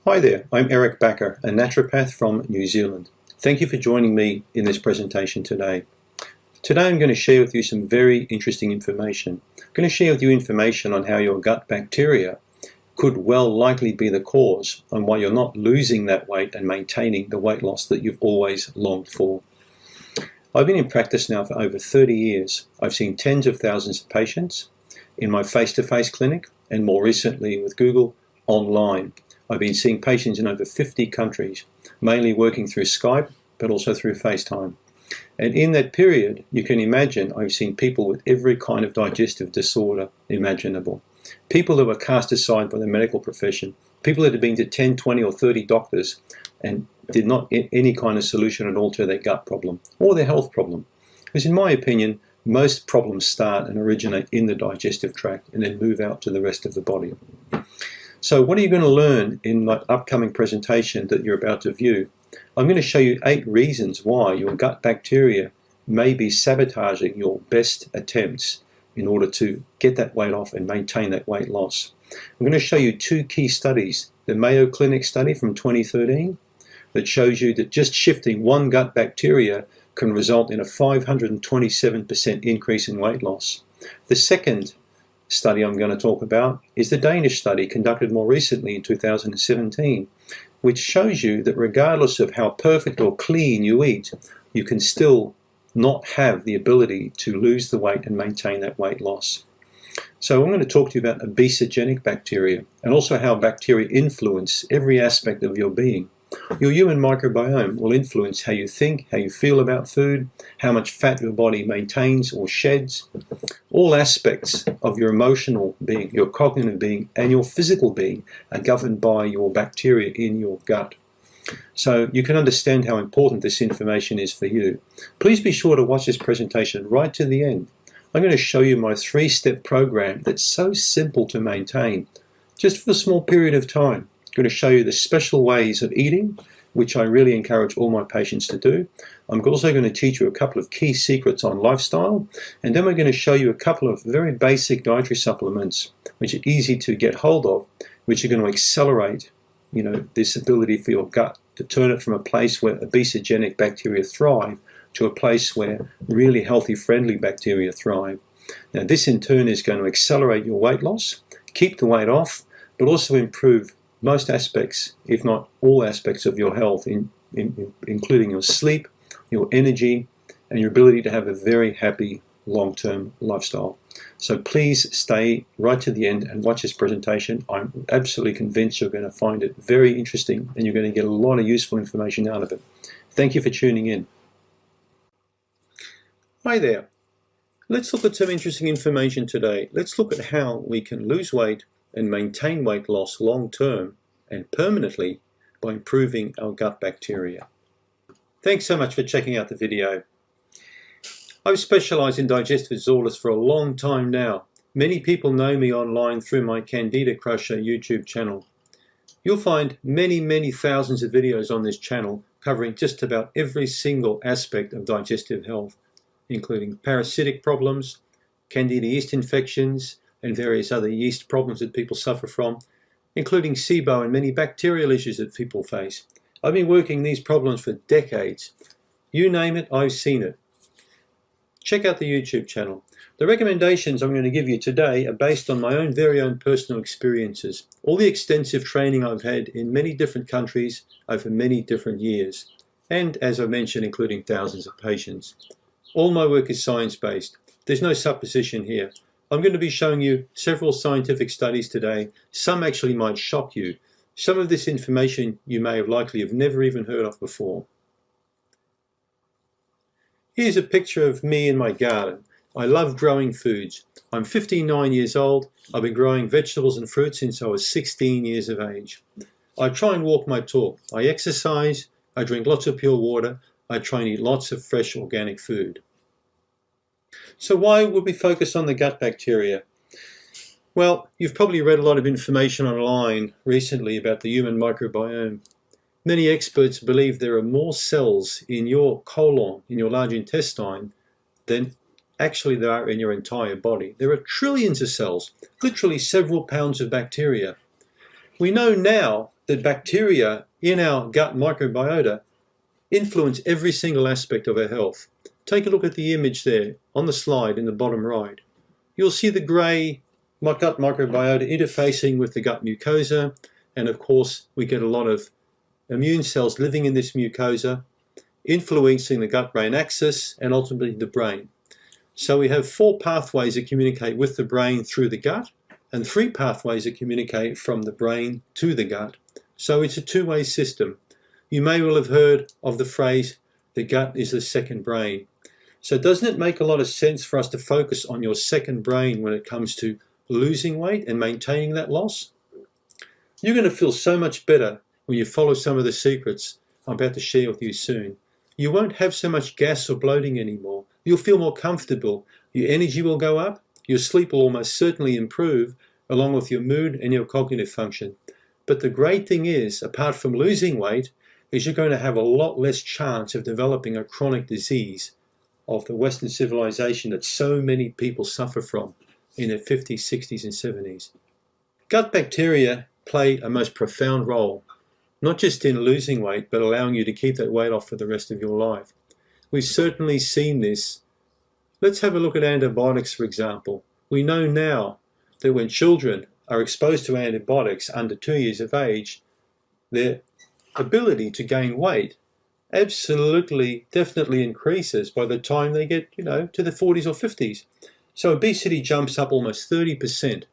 Hi there, I'm Eric Bakker, a naturopath from New Zealand. Thank you for joining me in this presentation today. Today I'm going to share with you some very interesting information. I'm going to share with you information on how your gut bacteria could well likely be the cause on why you're not losing that weight and maintaining the weight loss that you've always longed for. I've been in practice now for over 30 years. I've seen tens of thousands of patients in my face-to-face clinic and more recently with Google online. I've been seeing patients in over 50 countries, mainly working through Skype, but also through FaceTime. And in that period, you can imagine I've seen people with every kind of digestive disorder imaginable. People that were cast aside by the medical profession, people that had been to 10, 20 or 30 doctors and did not get any kind of solution at all to their gut problem or their health problem. Because in my opinion, most problems start and originate in the digestive tract and then move out to the rest of the body. So what are you going to learn in my upcoming presentation that you're about to view? I'm going to show you 8 reasons why your gut bacteria may be sabotaging your best attempts in order to get that weight off and maintain that weight loss. I'm going to show you 2 key studies. The Mayo Clinic study from 2013 that shows you that just shifting one gut bacteria can result in a 527% increase in weight loss. The second study I'm going to talk about is the Danish study conducted more recently in 2017, which shows you that regardless of how perfect or clean you eat, you can still not have the ability to lose the weight and maintain that weight loss. So I'm going to talk to you about obesogenic bacteria and also how bacteria influence every aspect of your being. Your human microbiome will influence how you think, how you feel about food, how much fat your body maintains or sheds. All aspects of your emotional being, your cognitive being, and your physical being are governed by your bacteria in your gut. So you can understand how important this information is for you. Please be sure to watch this presentation right to the end. I'm going to show you my 3-step program that's so simple to maintain, just for a small period of time. I'm going to show you the special ways of eating, which I really encourage all my patients to do. I'm also going to teach you a couple of key secrets on lifestyle, and then we're going to show you a couple of very basic dietary supplements, which are easy to get hold of, which are going to accelerate, this ability for your gut to turn it from a place where obesogenic bacteria thrive to a place where really healthy, friendly bacteria thrive. Now, this in turn is going to accelerate your weight loss, keep the weight off, but also improve most aspects, if not all aspects of your health, including your sleep, your energy, and your ability to have a very happy long-term lifestyle. So please stay right to the end and watch this presentation. I'm absolutely convinced you're going to find it very interesting and you're going to get a lot of useful information out of it. Thank you for tuning in. Hi there. Let's look at some interesting information today. Let's look at how we can lose weight and maintain weight loss long-term and permanently by improving our gut bacteria. Thanks so much for checking out the video. I've specialized in digestive disorders for a long time now. Many people know me online through my CanXida Crusher YouTube channel. You'll find many thousands of videos on this channel covering just about every single aspect of digestive health, including parasitic problems, Candida yeast infections, and various other yeast problems that people suffer from, including SIBO and many bacterial issues that people face. I've been working these problems for decades. You name it, I've seen it. Check out the YouTube channel. The recommendations I'm going to give you today are based on my own very own personal experiences, all the extensive training I've had in many different countries over many different years, and as I mentioned, including thousands of patients. All my work is science-based. There's no supposition here. I'm going to be showing you several scientific studies today. Some actually might shock you. Some of this information you may have likely have never even heard of before. Here's a picture of me in my garden. I love growing foods. I'm 59 years old. I've been growing vegetables and fruits since I was 16 years of age. I try and walk my talk. I exercise. I drink lots of pure water. I try and eat lots of fresh organic food. So why would we focus on the gut bacteria? Well, you've probably read a lot of information online recently about the human microbiome. Many experts believe there are more cells in your colon, in your large intestine, than actually there are in your entire body. There are trillions of cells, literally several pounds of bacteria. We know now that bacteria in our gut microbiota influence every single aspect of our health. Take a look at the image there on the slide in the bottom right. You'll see the grey gut microbiota interfacing with the gut mucosa, and of course we get a lot of immune cells living in this mucosa, influencing the gut-brain axis and ultimately the brain. So we have 4 pathways that communicate with the brain through the gut, and 3 pathways that communicate from the brain to the gut. So it's a two-way system. You may well have heard of the phrase, the gut is the second brain. So doesn't it make a lot of sense for us to focus on your second brain when it comes to losing weight and maintaining that loss? You're going to feel so much better when you follow some of the secrets I'm about to share with you soon. You won't have so much gas or bloating anymore. You'll feel more comfortable. Your energy will go up. Your sleep will almost certainly improve, along with your mood and your cognitive function. But the great thing is, apart from losing weight, is you're going to have a lot less chance of developing a chronic disease of the Western civilization that so many people suffer from in their 50s, 60s, and 70s. Gut bacteria play a most profound role, not just in losing weight, but allowing you to keep that weight off for the rest of your life. We've certainly seen this. Let's have a look at antibiotics, for example. We know now that when children are exposed to antibiotics under 2 years of age, their ability to gain weight absolutely, definitely increases by the time they get, to the 40s or 50s. So obesity jumps up almost 30%.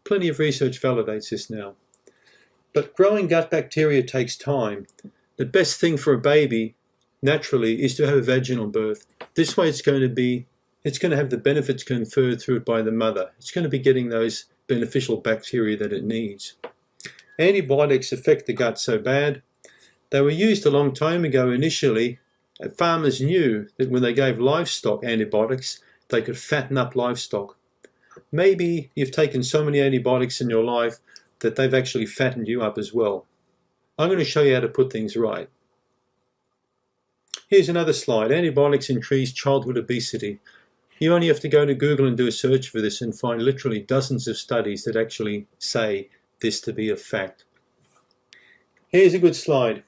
Plenty of research validates this now. But growing gut bacteria takes time. The best thing for a baby, naturally, is to have a vaginal birth. This way it's going to have the benefits conferred through it by the mother. It's going to be getting those beneficial bacteria that it needs. Antibiotics affect the gut so bad. They were used a long time ago initially. Farmers knew that when they gave livestock antibiotics, they could fatten up livestock. Maybe you've taken so many antibiotics in your life that they've actually fattened you up as well. I'm going to show you how to put things right. Here's another slide. Antibiotics increase childhood obesity. You only have to go to Google and do a search for this and find literally dozens of studies that actually say this to be a fact. Here's a good slide.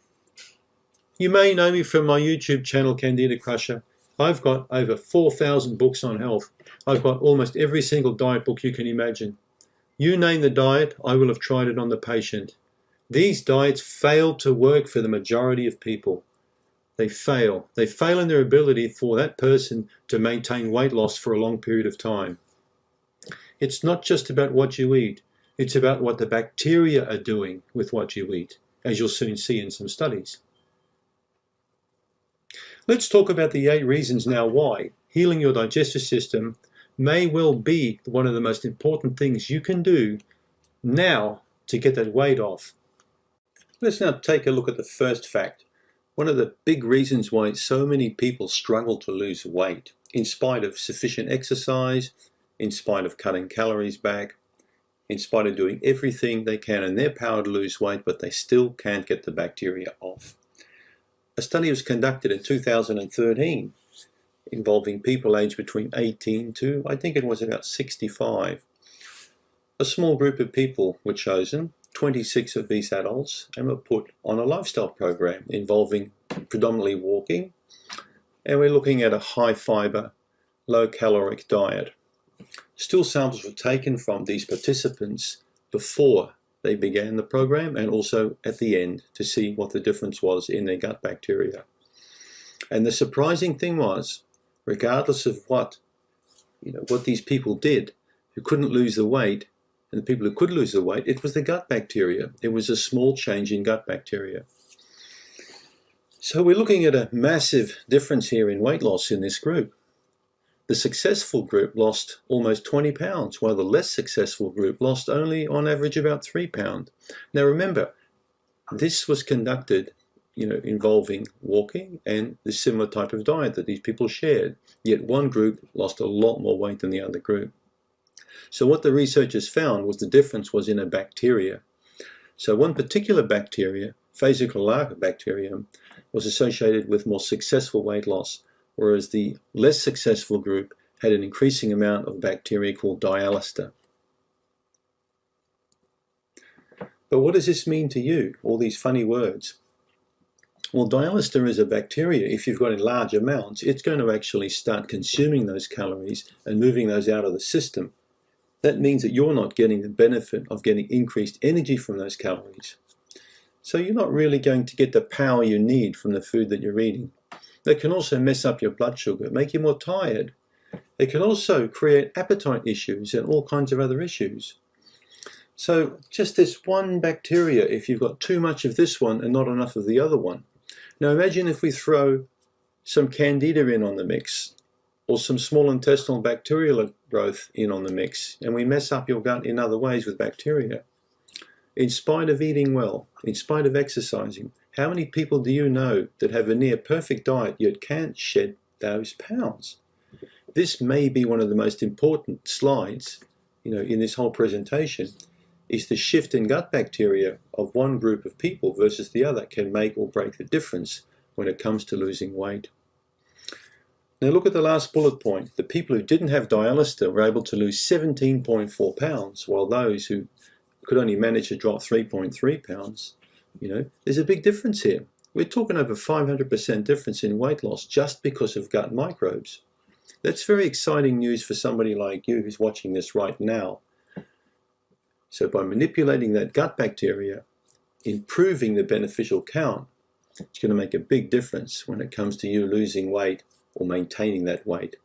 You may know me from my YouTube channel, Candida Crusher. I've got over 4,000 books on health. I've got almost every single diet book you can imagine. You name the diet, I will have tried it on the patient. These diets fail to work for the majority of people. They fail. They fail in their ability for that person to maintain weight loss for a long period of time. It's not just about what you eat. It's about what the bacteria are doing with what you eat, as you'll soon see in some studies. Let's talk about the 8 reasons now why healing your digestive system may well be one of the most important things you can do now to get that weight off. Let's now take a look at the first fact. One of the big reasons why so many people struggle to lose weight, in spite of sufficient exercise, in spite of cutting calories back, in spite of doing everything they can in their power to lose weight, but they still can't get the bacteria off. A study was conducted in 2013 involving people aged between 18 to, I think it was about 65. A small group of people were chosen, 26 of these adults, and were put on a lifestyle program involving predominantly walking, and we're looking at a high fiber, low caloric diet. Stool samples were taken from these participants before they began the program and also at the end to see what the difference was in their gut bacteria. And the surprising thing was, regardless of what these people did, who couldn't lose the weight, and the people who could lose the weight, it was the gut bacteria. It was a small change in gut bacteria. So we're looking at a massive difference here in weight loss in this group. The successful group lost almost 20 pounds, while the less successful group lost only on average about 3 pounds. Now remember, this was conducted involving walking and the similar type of diet that these people shared. Yet one group lost a lot more weight than the other group. So what the researchers found was the difference was in a bacteria. So one particular bacteria, Phascolarcobacterium, was associated with more successful weight loss, whereas the less successful group had an increasing amount of bacteria called Dialista. But what does this mean to you, all these funny words? Well, dialyster is a bacteria. If you've got in large amounts, it's going to actually start consuming those calories and moving those out of the system. That means that you're not getting the benefit of getting increased energy from those calories. So you're not really going to get the power you need from the food that you're eating. They can also mess up your blood sugar, make you more tired. They can also create appetite issues and all kinds of other issues. So just this one bacteria, if you've got too much of this one and not enough of the other one. Now imagine if we throw some Candida in on the mix, or some small intestinal bacterial growth in on the mix, and we mess up your gut in other ways with bacteria. In spite of eating well, in spite of exercising, how many people do you know that have a near perfect diet yet can't shed those pounds? This may be one of the most important slides, in this whole presentation, is the shift in gut bacteria of one group of people versus the other can make or break the difference when it comes to losing weight. Now look at the last bullet point. The people who didn't have dialyster were able to lose 17.4 pounds, while those who could only manage to drop 3.3 pounds, there's a big difference here. We're talking over 500% difference in weight loss just because of gut microbes. That's very exciting news for somebody like you who's watching this right now. So by manipulating that gut bacteria, improving the beneficial count, it's going to make a big difference when it comes to you losing weight or maintaining that weight.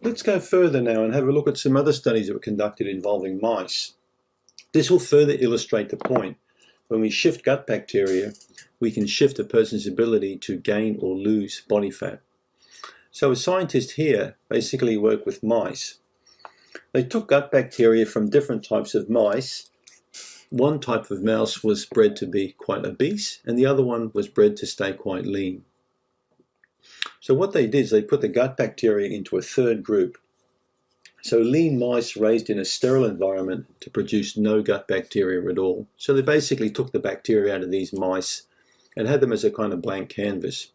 Let's go further now and have a look at some other studies that were conducted involving mice. This will further illustrate the point. When we shift gut bacteria, we can shift a person's ability to gain or lose body fat. So a scientist here basically worked with mice. They took gut bacteria from different types of mice. One type of mouse was bred to be quite obese, and the other one was bred to stay quite lean. So what they did is they put the gut bacteria into a third group. So lean mice raised in a sterile environment to produce no gut bacteria at all. So they basically took the bacteria out of these mice and had them as a kind of blank canvas.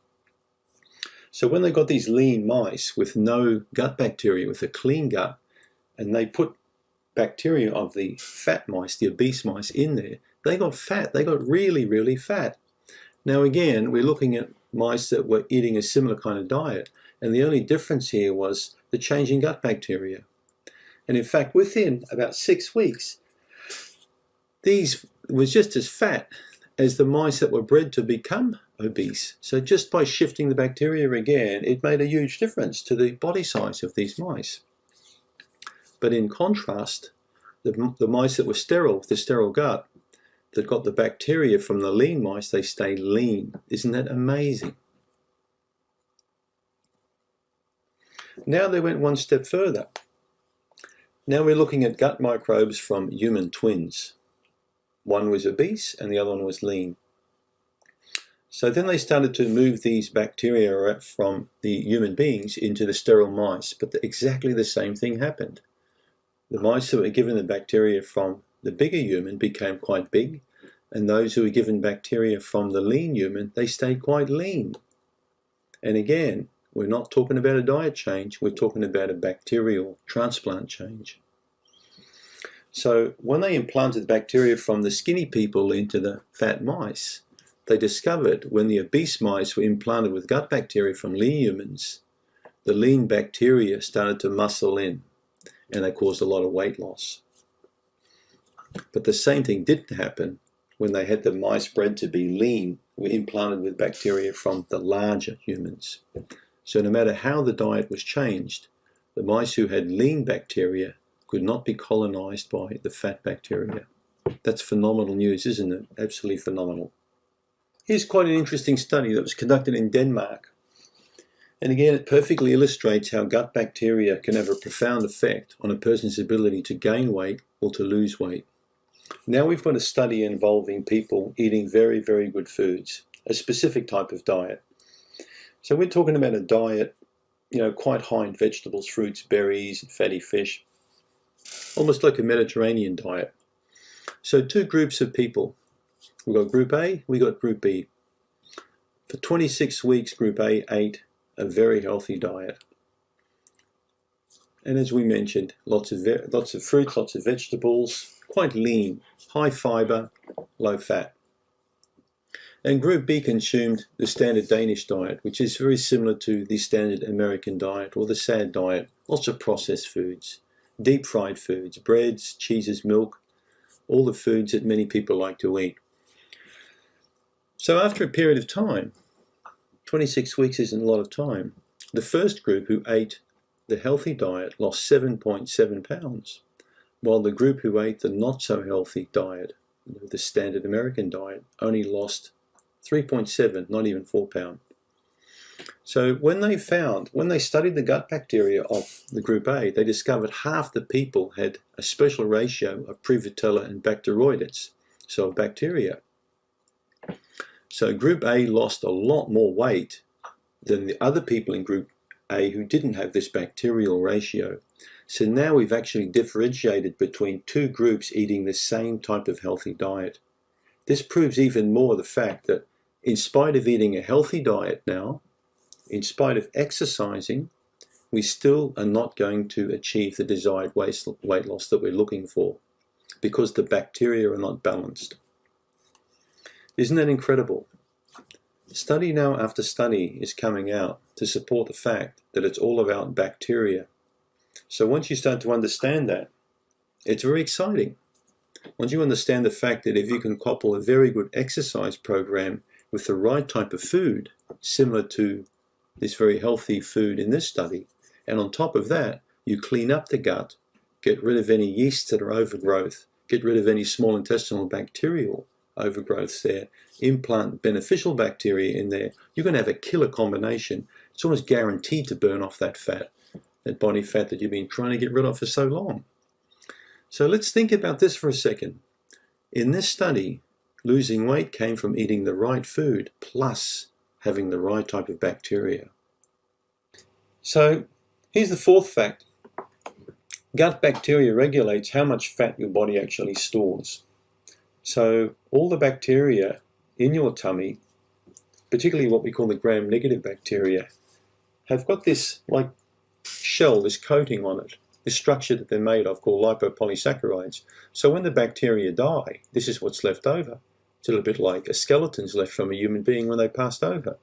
So when they got these lean mice with no gut bacteria, with a clean gut, and they put bacteria of the fat mice, the obese mice, in there, they got fat. They got really, really fat. Now again, we're looking at mice that were eating a similar kind of diet, and the only difference here was the change in gut bacteria. And in fact, within about 6 weeks, these was just as fat as the mice that were bred to become obese. So just by shifting the bacteria again, it made a huge difference to the body size of these mice. But in contrast, the mice that were sterile, with the sterile gut, that got the bacteria from the lean mice, they stayed lean. Isn't that amazing? Now they went one step further. Now we're looking at gut microbes from human twins. One was obese and the other one was lean. So then they started to move these bacteria from the human beings into the sterile mice, but exactly the same thing happened. The mice that were given the bacteria from the bigger human became quite big, and those who were given bacteria from the lean human, they stayed quite lean. And again, we're not talking about a diet change, we're talking about a bacterial transplant change. So when they implanted bacteria from the skinny people into the fat mice, they discovered when the obese mice were implanted with gut bacteria from lean humans, the lean bacteria started to muscle in, and they caused a lot of weight loss. But the same thing didn't happen when they had the mice bred to be lean, were implanted with bacteria from the larger humans. So no matter how the diet was changed, the mice who had lean bacteria could not be colonized by the fat bacteria. That's phenomenal news, isn't it? Absolutely phenomenal. Here's quite an interesting study that was conducted in Denmark. And again, it perfectly illustrates how gut bacteria can have a profound effect on a person's ability to gain weight or to lose weight. Now we've got a study involving people eating very, very good foods, a specific type of diet. So we're talking about a diet, quite high in vegetables, fruits, berries, and fatty fish, almost like a Mediterranean diet. So two groups of people. We've got Group A, we got Group B. For 26 weeks, Group A ate a very healthy diet. And as we mentioned, lots of fruits, lots of vegetables, quite lean, high fiber, low fat. And Group B consumed the standard Danish diet, which is very similar to the standard American diet or the SAD diet. Lots of processed foods, deep fried foods, breads, cheeses, milk, all the foods that many people like to eat. So after a period of time, 26 weeks isn't a lot of time, the first group who ate the healthy diet lost 7.7 pounds, while the group who ate the not so healthy diet, the standard American diet, only lost 3.7, not even 4 pounds. So when they studied the gut bacteria of the group A, they discovered half the people had a special ratio of Prevotella and Bacteroidetes, so of bacteria. So Group A lost a lot more weight than the other people in Group A who didn't have this bacterial ratio. So now we've actually differentiated between two groups eating the same type of healthy diet. This proves even more the fact that in spite of eating a healthy diet now, in spite of exercising, we still are not going to achieve the desired weight loss that we're looking for because the bacteria are not balanced. Isn't that incredible? Study now after study is coming out to support the fact that it's all about bacteria. So once you start to understand that, it's very exciting. Once you understand the fact that if you can couple a very good exercise program with the right type of food, similar to this very healthy food in this study, and on top of that, you clean up the gut, get rid of any yeasts that are overgrowth, get rid of any small intestinal bacterial overgrowths there, implant beneficial bacteria in there, you're going to have a killer combination. It's almost guaranteed to burn off that fat, that body fat that you've been trying to get rid of for so long. So let's think about this for a second. In this study, losing weight came from eating the right food plus having the right type of bacteria. So here's the fourth fact. Gut bacteria regulates how much fat your body actually stores. So all the bacteria in your tummy, particularly what we call the gram-negative bacteria, have got this like shell, this coating on it, this structure that they're made of called lipopolysaccharides. So when the bacteria die, this is what's left over. It's a little bit like a skeleton's left from a human being when they passed over.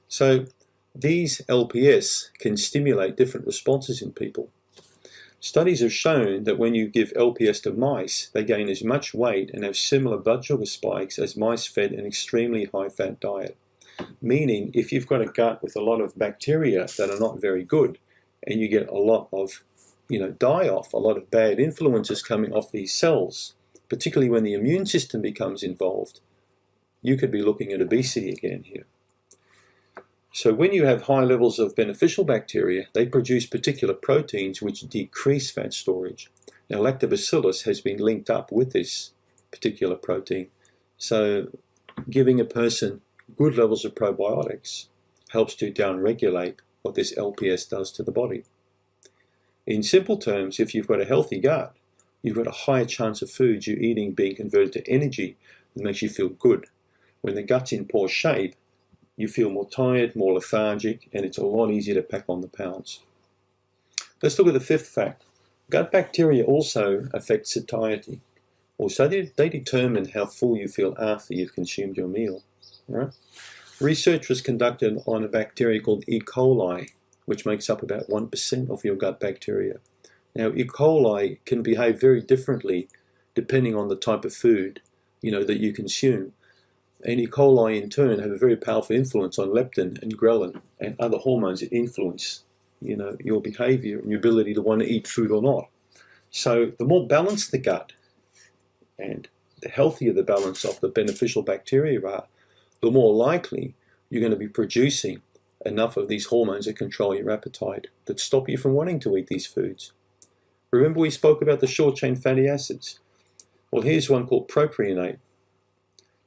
So these LPS can stimulate different responses in people. Studies have shown that when you give LPS to mice, they gain as much weight and have similar blood sugar spikes as mice fed an extremely high-fat diet. Meaning, if you've got a gut with a lot of bacteria that are not very good, and you get a lot of, die-off, a lot of bad influences coming off these cells, particularly when the immune system becomes involved, you could be looking at obesity again here. So when you have high levels of beneficial bacteria, they produce particular proteins which decrease fat storage. Now, lactobacillus has been linked up with this particular protein. So giving a person good levels of probiotics helps to downregulate what this LPS does to the body. In simple terms, if you've got a healthy gut, you've got a higher chance of foods you're eating being converted to energy that makes you feel good. When the gut's in poor shape, you feel more tired, more lethargic, and it's a lot easier to pack on the pounds. Let's look at the fifth fact. Gut bacteria also affect satiety. Also, they determine how full you feel after you've consumed your meal. Right? Research was conducted on a bacteria called E. coli, which makes up about 1% of your gut bacteria. Now, E. coli can behave very differently depending on the type of food that you consume. And E. coli, in turn, have a very powerful influence on leptin and ghrelin and other hormones that influence, your behavior and your ability to want to eat food or not. So the more balanced the gut and the healthier the balance of the beneficial bacteria are, the more likely you're going to be producing enough of these hormones that control your appetite, that stop you from wanting to eat these foods. Remember we spoke about the short-chain fatty acids? Well, here's one called propionate.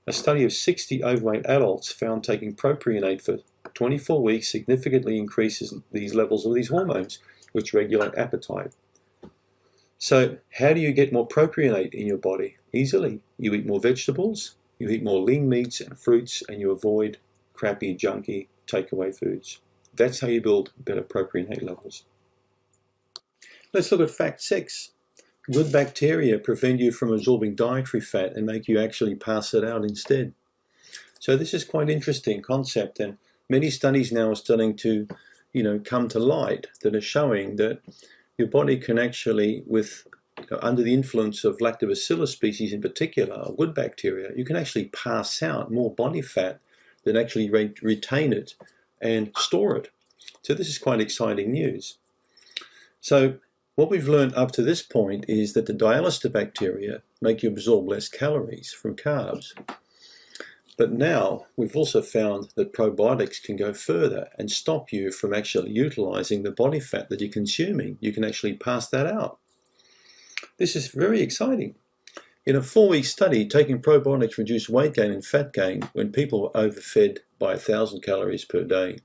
A study of 60 overweight adults found taking propionate for 24 weeks significantly increases these levels of these hormones, which regulate appetite. So how do you get more propionate in your body? Easily. You eat more vegetables, you eat more lean meats and fruits, and you avoid crappy, junky, takeaway foods. That's how you build better propionate levels. Let's look at fact 6. good bacteria prevent you from absorbing dietary fat and make you actually pass it out instead. So this is quite an interesting concept, and many studies now are starting to, come to light that are showing that your body can actually, under the influence of lactobacillus species in particular, or good bacteria, you can actually pass out more body fat than actually retain it and store it. So this is quite exciting news. So what we've learned up to this point is that the dialysis bacteria make you absorb less calories from carbs. But now we've also found that probiotics can go further and stop you from actually utilizing the body fat that you're consuming. You can actually pass that out. This is very exciting. In a 4-week study, taking probiotics reduced weight gain and fat gain when people were overfed by 1,000 calories per day.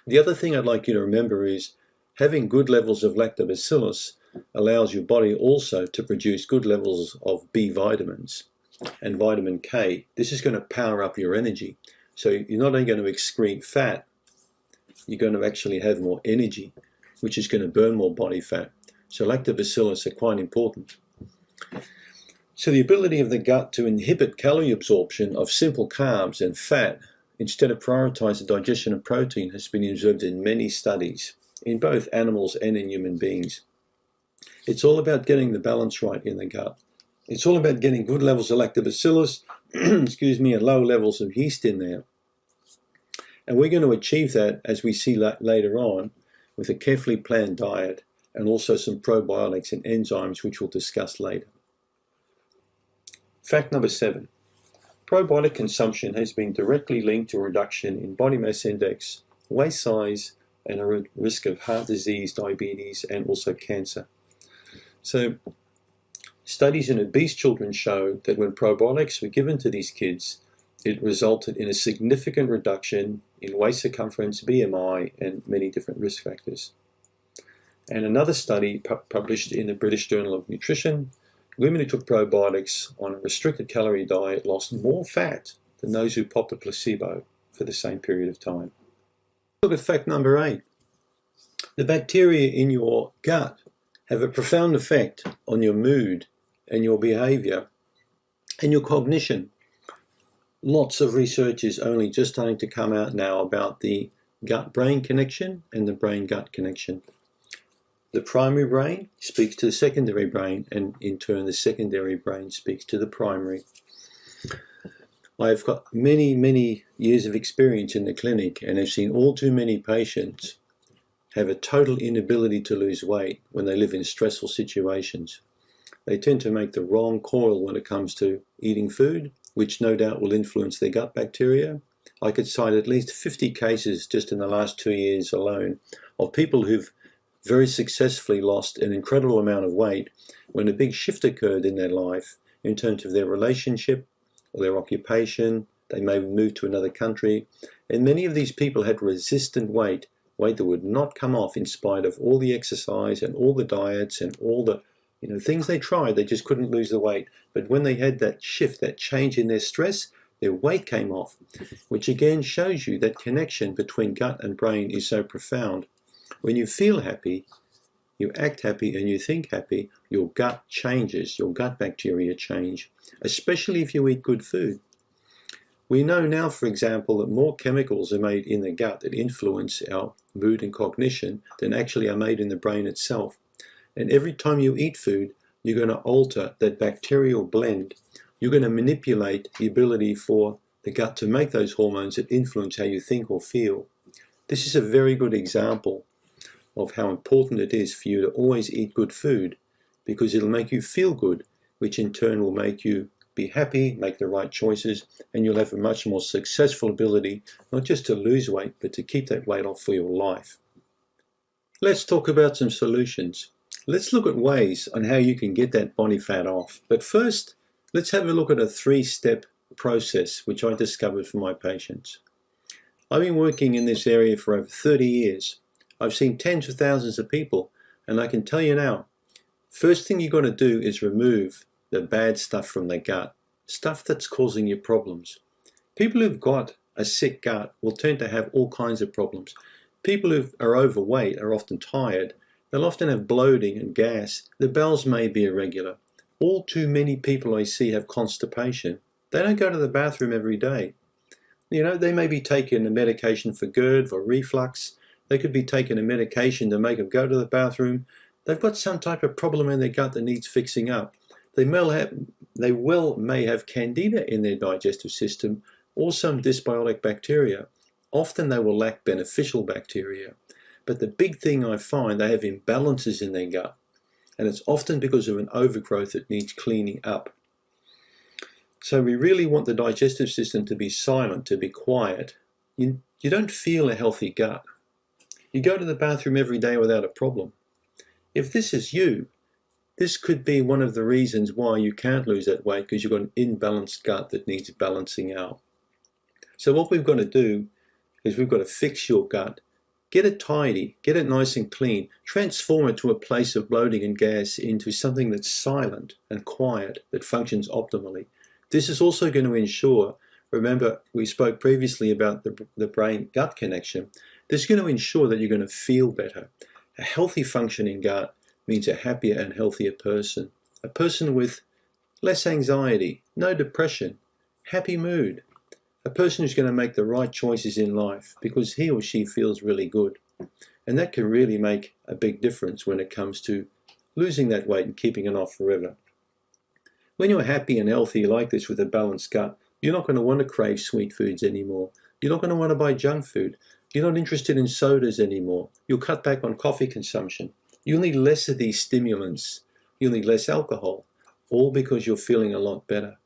The other thing I'd like you to remember is having good levels of lactobacillus allows your body also to produce good levels of B vitamins and vitamin K. This is going to power up your energy. So you're not only going to excrete fat, you're going to actually have more energy, which is going to burn more body fat. So lactobacillus are quite important. So the ability of the gut to inhibit calorie absorption of simple carbs and fat instead of prioritize the digestion of protein has been observed in many studies, in both animals and in human beings. It's all about getting the balance right in the gut. It's all about getting good levels of lactobacillus, and low levels of yeast in there. And we're going to achieve that, as we see later on, with a carefully planned diet and also some probiotics and enzymes, which we'll discuss later. Fact number 7. Probiotic consumption has been directly linked to a reduction in body mass index, waist size, and a risk of heart disease, diabetes, and also cancer. So, studies in obese children show that when probiotics were given to these kids, it resulted in a significant reduction in waist circumference, BMI, and many different risk factors. And another study published in the British Journal of Nutrition, women who took probiotics on a restricted calorie diet lost more fat than those who popped a placebo for the same period of time. Look at fact number 8. The bacteria in your gut have a profound effect on your mood and your behavior and your cognition. Lots of research is only just starting to come out now about the gut-brain connection and the brain-gut connection. The primary brain speaks to the secondary brain, and in turn the secondary brain speaks to the primary. I've got many years of experience in the clinic, and I've seen all too many patients have a total inability to lose weight when they live in stressful situations. They tend to make the wrong call when it comes to eating food, which no doubt will influence their gut bacteria. I could cite at least 50 cases just in the last 2 years alone of people who've very successfully lost an incredible amount of weight when a big shift occurred in their life in terms of their relationship or their occupation. They may have moved to another country, and many of these people had resistant weight that would not come off in spite of all the exercise and all the diets and all the things they tried. They just couldn't lose the weight. But when they had that shift, that change in their stress, their weight came off, which again shows you that connection between gut and brain is so profound. When you feel happy, you act happy, and you think happy, your gut changes, your gut bacteria change, especially if you eat good food. We know now, for example, that more chemicals are made in the gut that influence our mood and cognition than actually are made in the brain itself. And every time you eat food, you're going to alter that bacterial blend. You're going to manipulate the ability for the gut to make those hormones that influence how you think or feel. This is a very good example of how important it is for you to always eat good food, because it'll make you feel good, which in turn will make you be happy, make the right choices, and you'll have a much more successful ability, not just to lose weight, but to keep that weight off for your life. Let's talk about some solutions. Let's look at ways on how you can get that body fat off. But first, let's have a look at a 3-step process which I discovered for my patients. I've been working in this area for over 30 years. I've seen tens of thousands of people, and I can tell you now, first thing you've got to do is remove the bad stuff from the gut, stuff that's causing you problems. People who've got a sick gut will tend to have all kinds of problems. People who are overweight are often tired. They'll often have bloating and gas. The bowels may be irregular. All too many people I see have constipation. They don't go to the bathroom every day. They may be taking a medication for GERD or reflux. They could be taking a medication to make them go to the bathroom. They've got some type of problem in their gut that needs fixing up. They may have Candida in their digestive system or some dysbiotic bacteria. Often they will lack beneficial bacteria. But the big thing I find, they have imbalances in their gut. And it's often because of an overgrowth that needs cleaning up. So we really want the digestive system to be silent, to be quiet. You don't feel a healthy gut. You go to the bathroom every day without a problem. If this is you, this could be one of the reasons why you can't lose that weight, because you've got an imbalanced gut that needs balancing out. So what we've got to do is we've got to fix your gut. Get it tidy, get it nice and clean, transform it to a place of bloating and gas into something that's silent and quiet, that functions optimally. This is also going to ensure, remember we spoke previously about the brain-gut connection, this is going to ensure that you're going to feel better. A healthy functioning gut means a happier and healthier person. A person with less anxiety, no depression, happy mood. A person who's going to make the right choices in life because he or she feels really good. And that can really make a big difference when it comes to losing that weight and keeping it off forever. When you're happy and healthy like this with a balanced gut, you're not going to want to crave sweet foods anymore. You're not going to want to buy junk food. You're not interested in sodas anymore. You'll cut back on coffee consumption. You'll need less of these stimulants. You'll need less alcohol, all because you're feeling a lot better.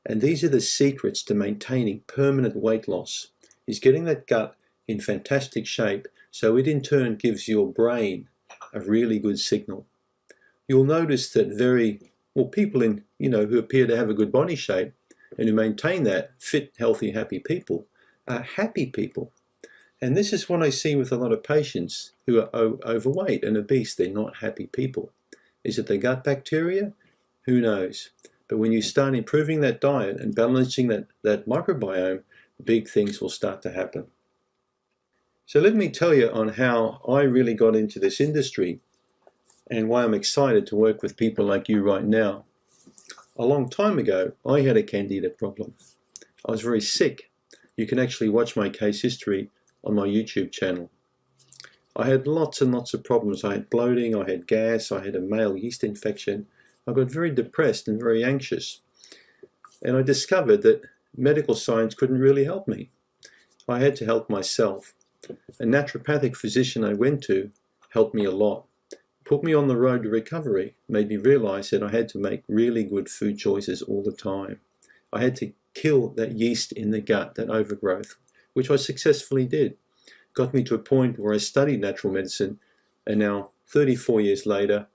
And these are the secrets to maintaining permanent weight loss, is getting that gut in fantastic shape so it in turn gives your brain a really good signal. You'll notice that people who appear to have a good body shape and who maintain that, fit, healthy, happy people, are happy people. And this is what I see with a lot of patients who are overweight and obese. They're not happy people. Is it the gut bacteria? Who knows? But when you start improving that diet and balancing that microbiome, big things will start to happen. So let me tell you on how I really got into this industry and why I'm excited to work with people like you right now. A long time ago, I had a Candida problem. I was very sick. You can actually watch my case history on my YouTube channel. I had lots and lots of problems. I had bloating, I had gas, I had a male yeast infection. I got very depressed and very anxious. And I discovered that medical science couldn't really help me. I had to help myself. A naturopathic physician I went to helped me a lot. Put me on the road to recovery, made me realize that I had to make really good food choices all the time. I had to kill that yeast in the gut, that overgrowth, which I successfully did. Got me to a point where I studied natural medicine, and now 34 years later,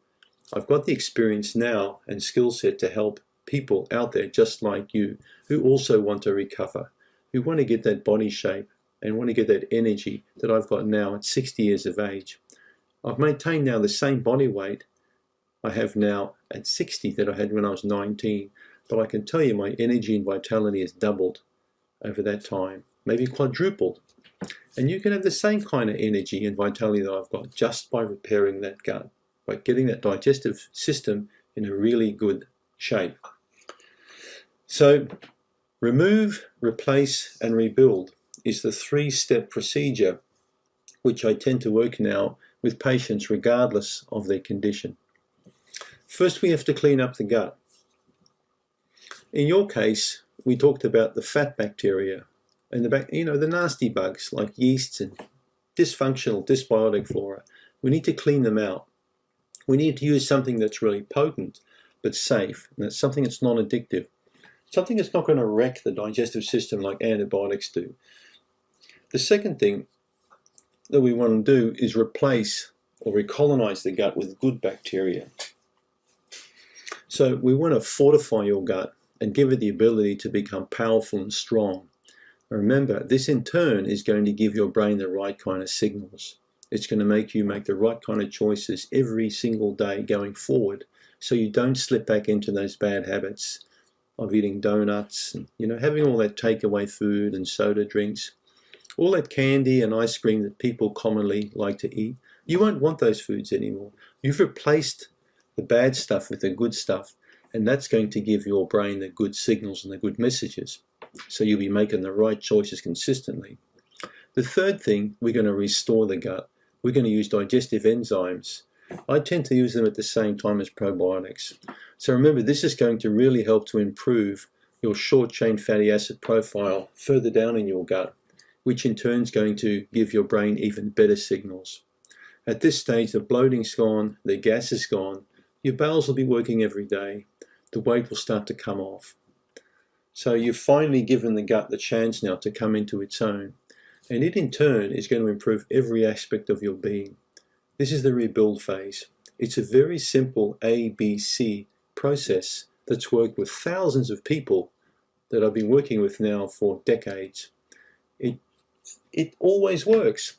I've got the experience now and skill set to help people out there just like you who also want to recover, who want to get that body shape and want to get that energy that I've got now at 60 years of age. I've maintained now the same body weight I have now at 60 that I had when I was 19, but I can tell you my energy and vitality has doubled over that time, maybe quadrupled. And you can have the same kind of energy and vitality that I've got just by repairing that gut, by getting that digestive system in a really good shape. So remove, replace, and rebuild is the three-step procedure which I tend to work now with patients regardless of their condition. First, we have to clean up the gut. In your case, we talked about the fat bacteria and the nasty bugs like yeasts and dysfunctional, dysbiotic flora. We need to clean them out. We need to use something that's really potent but safe, and that's something that's non-addictive. Something that's not going to wreck the digestive system like antibiotics do. The second thing that we want to do is replace or recolonize the gut with good bacteria. So we want to fortify your gut and give it the ability to become powerful and strong. Remember, this in turn is going to give your brain the right kind of signals. It's going to make you make the right kind of choices every single day going forward, so you don't slip back into those bad habits of eating donuts and having all that takeaway food and soda drinks, all that candy and ice cream that people commonly like to eat. You won't want those foods anymore. You've replaced the bad stuff with the good stuff, and that's going to give your brain the good signals and the good messages. So you'll be making the right choices consistently. The third thing, we're going to restore the gut. We're going to use digestive enzymes. I tend to use them at the same time as probiotics. So remember, this is going to really help to improve your short-chain fatty acid profile further down in your gut, which in turn is going to give your brain even better signals. At this stage, the bloating's gone, the gas is gone, your bowels will be working every day, the weight will start to come off. So you've finally given the gut the chance now to come into its own, and it in turn is going to improve every aspect of your being. This is the rebuild phase. It's a very simple ABC process that's worked with thousands of people that I've been working with now for decades. It always works.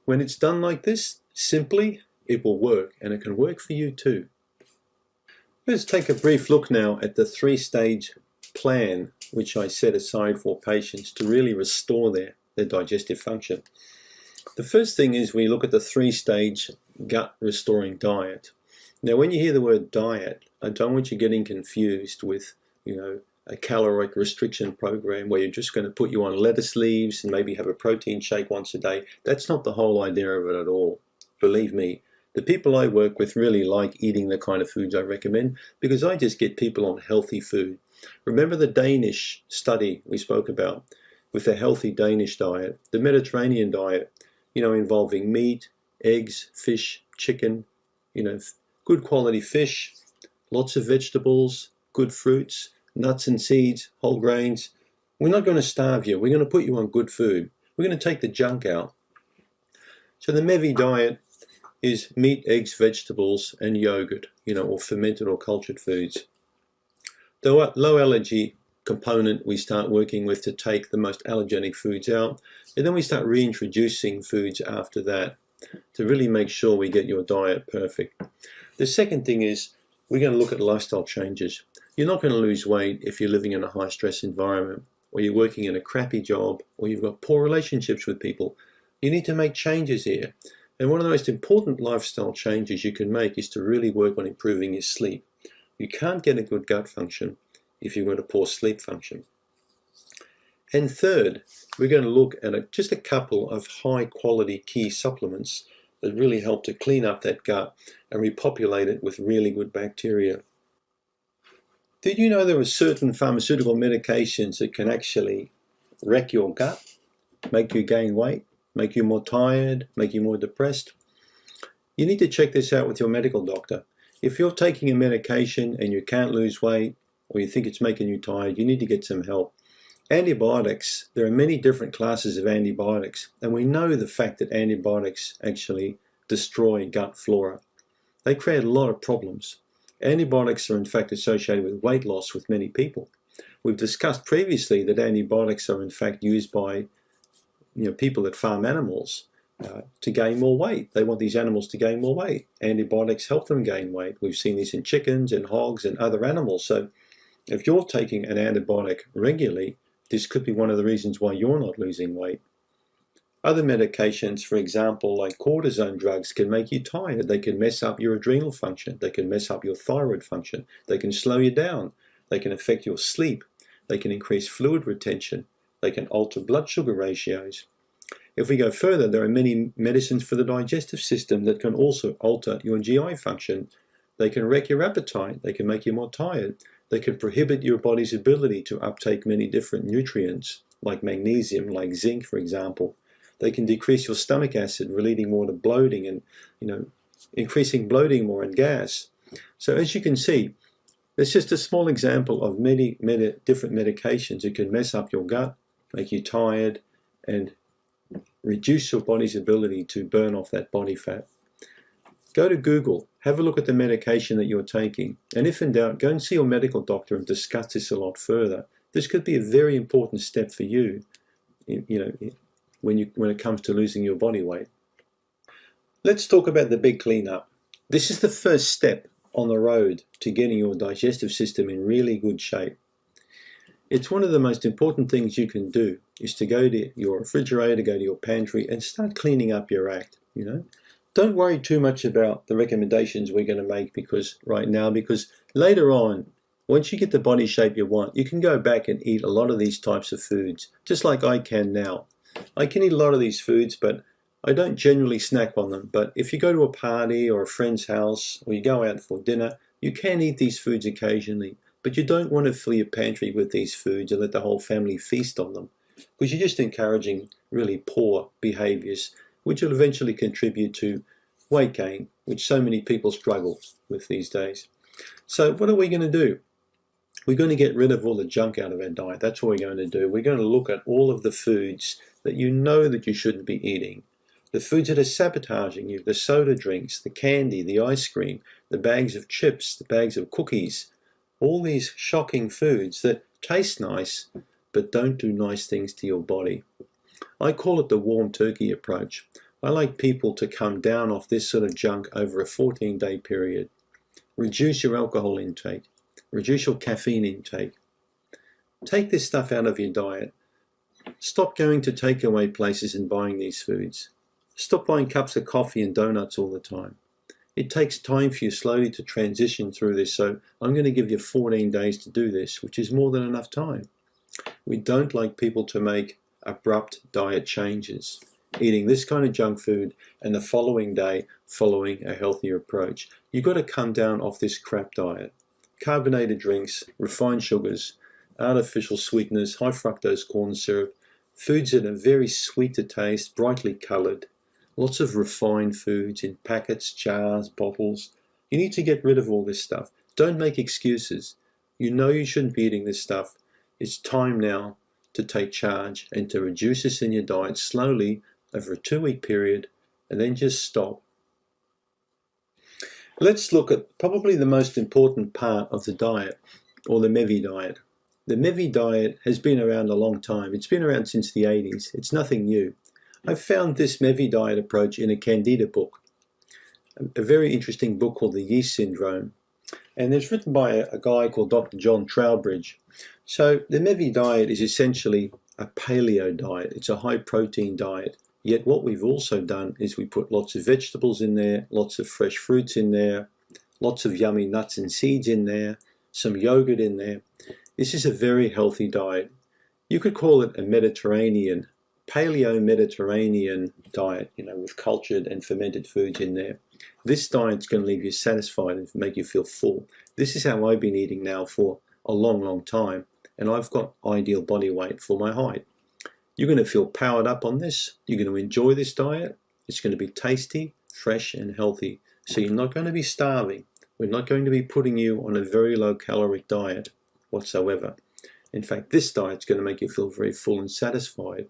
When it's done like this, simply, it will work, and it can work for you too. Let's take a brief look now at the three-stage plan which I set aside for patients to really restore their digestive function. The first thing is we look at the three-stage gut restoring diet. Now, when you hear the word diet, I don't want you getting confused with, a caloric restriction program where you're just going to put you on lettuce leaves and maybe have a protein shake once a day. That's not the whole idea of it at all. Believe me, the people I work with really like eating the kind of foods I recommend because I just get people on healthy food. Remember the Danish study we spoke about with the healthy Danish diet, the Mediterranean diet, involving meat, eggs, fish, chicken, good quality fish, lots of vegetables, good fruits, nuts and seeds, whole grains. We're not going to starve you. We're going to put you on good food. We're going to take the junk out. So the MEVI diet is meat, eggs, vegetables, and yogurt, or fermented or cultured foods. The low allergy component we start working with to take the most allergenic foods out, and then we start reintroducing foods after that to really make sure we get your diet perfect. The second thing is we're going to look at lifestyle changes. You're not going to lose weight if you're living in a high-stress environment, or you're working in a crappy job, or you've got poor relationships with people. You need to make changes here. And one of the most important lifestyle changes you can make is to really work on improving your sleep. You can't get a good gut function if you've got a poor sleep function. And third, we're going to look at just a couple of high-quality key supplements that really help to clean up that gut and repopulate it with really good bacteria. Did you know there are certain pharmaceutical medications that can actually wreck your gut, make you gain weight, make you more tired, make you more depressed? You need to check this out with your medical doctor. If you're taking a medication and you can't lose weight, or you think it's making you tired, you need to get some help. Antibiotics, there are many different classes of antibiotics, and we know the fact that antibiotics actually destroy gut flora. They create a lot of problems. Antibiotics are in fact associated with weight loss with many people. We've discussed previously that antibiotics are in fact used by people that farm animals to gain more weight. They want these animals to gain more weight. Antibiotics help them gain weight. We've seen this in chickens and hogs and other animals. So if you're taking an antibiotic regularly, this could be one of the reasons why you're not losing weight. Other medications, for example, like cortisone drugs, can make you tired. They can mess up your adrenal function. They can mess up your thyroid function. They can slow you down. They can affect your sleep. They can increase fluid retention. They can alter blood sugar ratios. If we go further, there are many medicines for the digestive system that can also alter your GI function. They can wreck your appetite. They can make you more tired. They can prohibit your body's ability to uptake many different nutrients, like magnesium, like zinc, for example. They can decrease your stomach acid, leading more to bloating and, increasing bloating more and gas. So as you can see, it's just a small example of many different medications that can mess up your gut, make you tired, and reduce your body's ability to burn off that body fat. Go to Google, have a look at the medication that you're taking, and if in doubt, go and see your medical doctor and discuss this a lot further. This could be a very important step for you, when it comes to losing your body weight. Let's talk about the big cleanup. This is the first step on the road to getting your digestive system in really good shape. It's one of the most important things you can do, is to go to your refrigerator, go to your pantry, and start cleaning up your act. Don't worry too much about the recommendations we're going to make because later on, once you get the body shape you want, you can go back and eat a lot of these types of foods, just like I can now. I can eat a lot of these foods, but I don't generally snack on them. But if you go to a party or a friend's house, or you go out for dinner, you can eat these foods occasionally. But you don't want to fill your pantry with these foods and let the whole family feast on them, because you're just encouraging really poor behaviors, which will eventually contribute to weight gain, which so many people struggle with these days. So what are we going to do? We're going to get rid of all the junk out of our diet. That's what we're going to do. We're going to look at all of the foods that you know that you shouldn't be eating. The foods that are sabotaging you, the soda drinks, the candy, the ice cream, the bags of chips, the bags of cookies, all these shocking foods that taste nice but don't do nice things to your body. I call it the warm turkey approach. I like people to come down off this sort of junk over a 14-day period. Reduce your alcohol intake. Reduce your caffeine intake. Take this stuff out of your diet. Stop going to takeaway places and buying these foods. Stop buying cups of coffee and donuts all the time. It takes time for you slowly to transition through this, so I'm going to give you 14 days to do this, which is more than enough time. We don't like people to make abrupt diet changes, eating this kind of junk food and the following day following a healthier approach. You've got to come down off this crap diet. Carbonated drinks, refined sugars, artificial sweeteners, high fructose corn syrup, foods that are very sweet to taste, brightly coloured, lots of refined foods in packets, jars, bottles. You need to get rid of all this stuff. Don't make excuses. You know you shouldn't be eating this stuff. It's time now to take charge and to reduce this in your diet slowly over a 2-week period and then just stop. Let's look at probably the most important part of the diet, or the MEVI diet. The MEVI diet has been around a long time. It's been around since the 80s. It's nothing new. I found this MEVI diet approach in a CanXida book, a very interesting book called The Yeast Syndrome. And it's written by a guy called Dr. John Trowbridge. So the MEVI diet is essentially a paleo diet. It's a high protein diet. Yet what we've also done is we put lots of vegetables in there, lots of fresh fruits in there, lots of yummy nuts and seeds in there, some yogurt in there. This is a very healthy diet. You could call it a Mediterranean, paleo-Mediterranean diet, with cultured and fermented foods in there. This diet's going to leave you satisfied and make you feel full. This is how I've been eating now for a long, long time, and I've got ideal body weight for my height. You're going to feel powered up on this. You're going to enjoy this diet. It's going to be tasty, fresh, and healthy. So you're not going to be starving. We're not going to be putting you on a very low caloric diet whatsoever. In fact, this diet's going to make you feel very full and satisfied.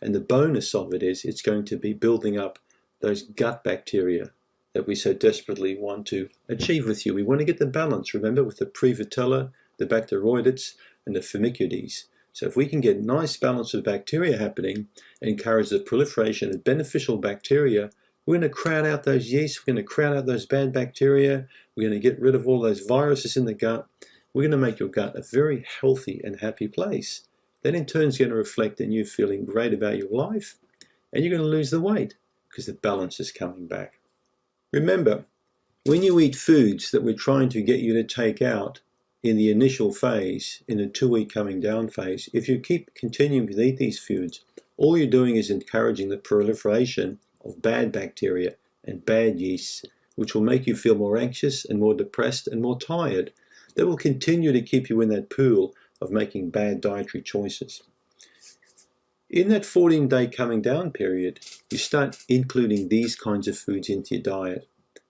And the bonus of it is it's going to be building up those gut bacteria that we so desperately want to achieve with you. We want to get the balance, remember, with the Prevotella, the Bacteroidetes, and the Firmicutes. So if we can get nice balance of bacteria happening and encourage the proliferation of beneficial bacteria, we're going to crowd out those yeast, we're going to crowd out those bad bacteria, we're going to get rid of all those viruses in the gut. We're going to make your gut a very healthy and happy place. That in turn is going to reflect in you feeling great about your life, and you're going to lose the weight because the balance is coming back. Remember, when you eat foods that we're trying to get you to take out in the initial phase, in the 2-week coming down phase, if you keep continuing to eat these foods, all you're doing is encouraging the proliferation of bad bacteria and bad yeasts, which will make you feel more anxious and more depressed and more tired. That will continue to keep you in that pool of making bad dietary choices. In that 14-day coming down period, you start including these kinds of foods into your diet.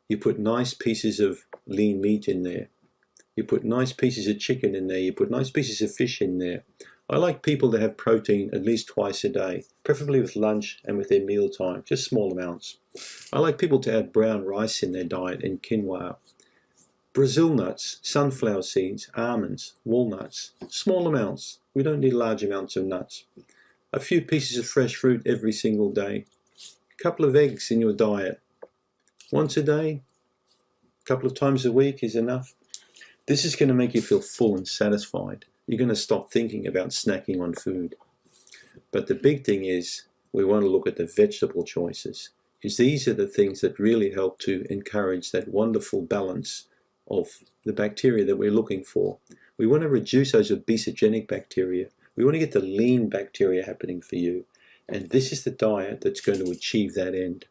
You put nice pieces of lean meat in there. You put nice pieces of chicken in there. You put nice pieces of fish in there. I like people to have protein at least twice a day, preferably with lunch and with their meal time, just small amounts. I like people to add brown rice in their diet and quinoa. Brazil nuts, sunflower seeds, almonds, walnuts, small amounts. We don't need large amounts of nuts. A few pieces of fresh fruit every single day. A couple of eggs in your diet. Once a day, a couple of times a week is enough. This is going to make you feel full and satisfied. You're going to stop thinking about snacking on food. But the big thing is, we want to look at the vegetable choices. because these are the things that really help to encourage that wonderful balance of the bacteria that we're looking for. We want to reduce those obesogenic bacteria. We want to get the lean bacteria happening for you. And this is the diet that's going to achieve that end.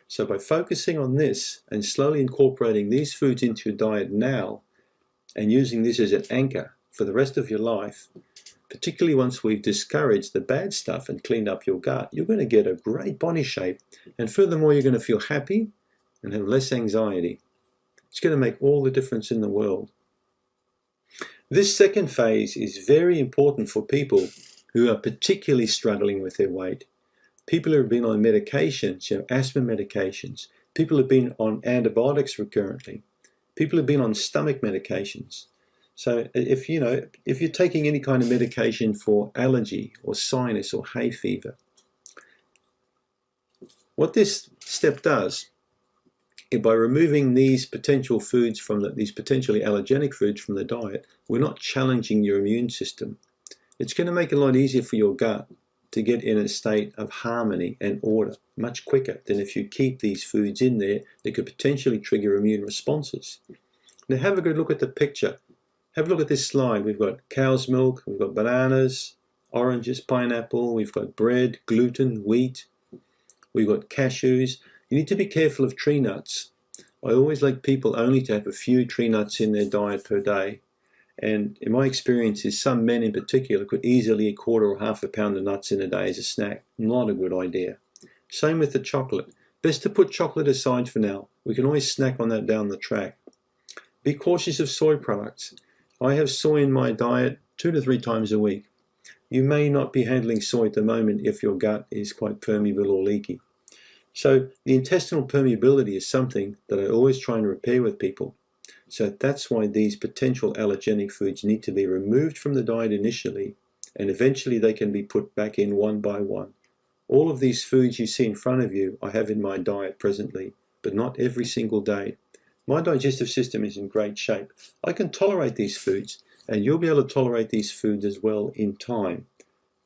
So by focusing on this and slowly incorporating these foods into your diet now and using this as an anchor for the rest of your life, particularly once we've discouraged the bad stuff and cleaned up your gut, you're going to get a great body shape. And furthermore, you're going to feel happy and have less anxiety. It's going to make all the difference in the world. This second phase is very important for people who are particularly struggling with their weight. People who have been on medications, asthma medications. People who have been on antibiotics recurrently. People who have been on stomach medications. So if you're taking any kind of medication for allergy or sinus or hay fever, what this step does, by removing these potential foods these potentially allergenic foods from the diet, we're not challenging your immune system. It's going to make it a lot easier for your gut to get in a state of harmony and order much quicker than if you keep these foods in there that could potentially trigger immune responses. Now have a good look at the picture. Have a look at this slide. We've got cow's milk, we've got bananas, oranges, pineapple, we've got bread, gluten, wheat, we've got cashews. You need to be careful of tree nuts. I always like people only to have a few tree nuts in their diet per day. And in my experience, some men in particular could easily eat a quarter or half a pound of nuts in a day as a snack. Not a good idea. Same with the chocolate. Best to put chocolate aside for now. We can always snack on that down the track. Be cautious of soy products. I have soy in my diet 2 to 3 times a week. You may not be handling soy at the moment if your gut is quite permeable or leaky. So the intestinal permeability is something that I always try and repair with people. So that's why these potential allergenic foods need to be removed from the diet initially, and eventually they can be put back in one by one. All of these foods you see in front of you I have in my diet presently, but not every single day. My digestive system is in great shape. I can tolerate these foods, and you'll be able to tolerate these foods as well in time.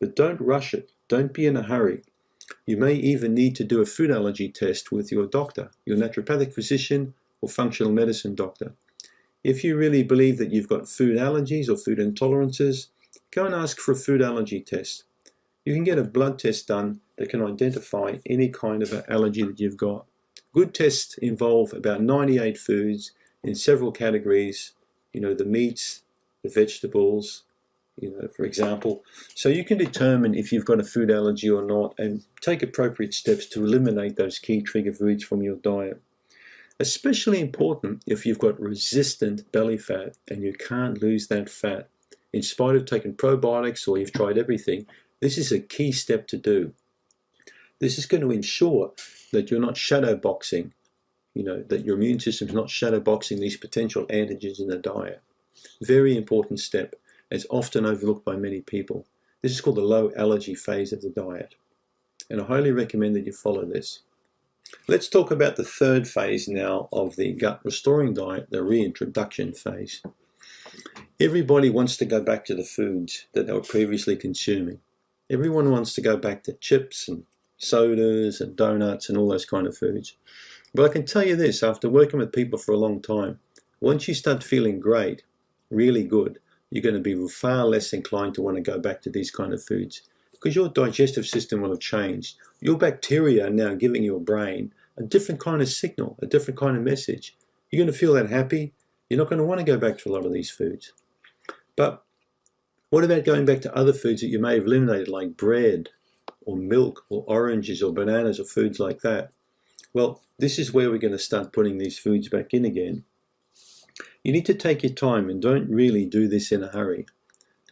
But don't rush it. Don't be in a hurry. You may even need to do a food allergy test with your doctor, your naturopathic physician or functional medicine doctor. If you really believe that you've got food allergies or food intolerances, go and ask for a food allergy test. You can get a blood test done that can identify any kind of allergy that you've got. Good tests involve about 98 foods in several categories, the meats, the vegetables, for example. So you can determine if you've got a food allergy or not and take appropriate steps to eliminate those key trigger foods from your diet. Especially important if you've got resistant belly fat and you can't lose that fat. In spite of taking probiotics or you've tried everything, this is a key step to do. This is going to ensure that you're not shadow boxing, that your immune system is not shadow boxing these potential antigens in the diet. Very important step. It's often overlooked by many people. This is called the low allergy phase of the diet. And I highly recommend that you follow this. Let's talk about the third phase now of the gut restoring diet, the reintroduction phase. Everybody wants to go back to the foods that they were previously consuming. Everyone wants to go back to chips and sodas and donuts and all those kind of foods. But I can tell you this, after working with people for a long time, once you start feeling great, really good, you're going to be far less inclined to want to go back to these kind of foods because your digestive system will have changed. Your bacteria are now giving your brain a different kind of signal, a different kind of message. You're going to feel that happy. You're not going to want to go back to a lot of these foods. But what about going back to other foods that you may have eliminated, like bread or milk or oranges or bananas or foods like that? Well, this is where we're going to start putting these foods back in again. You need to take your time and don't really do this in a hurry.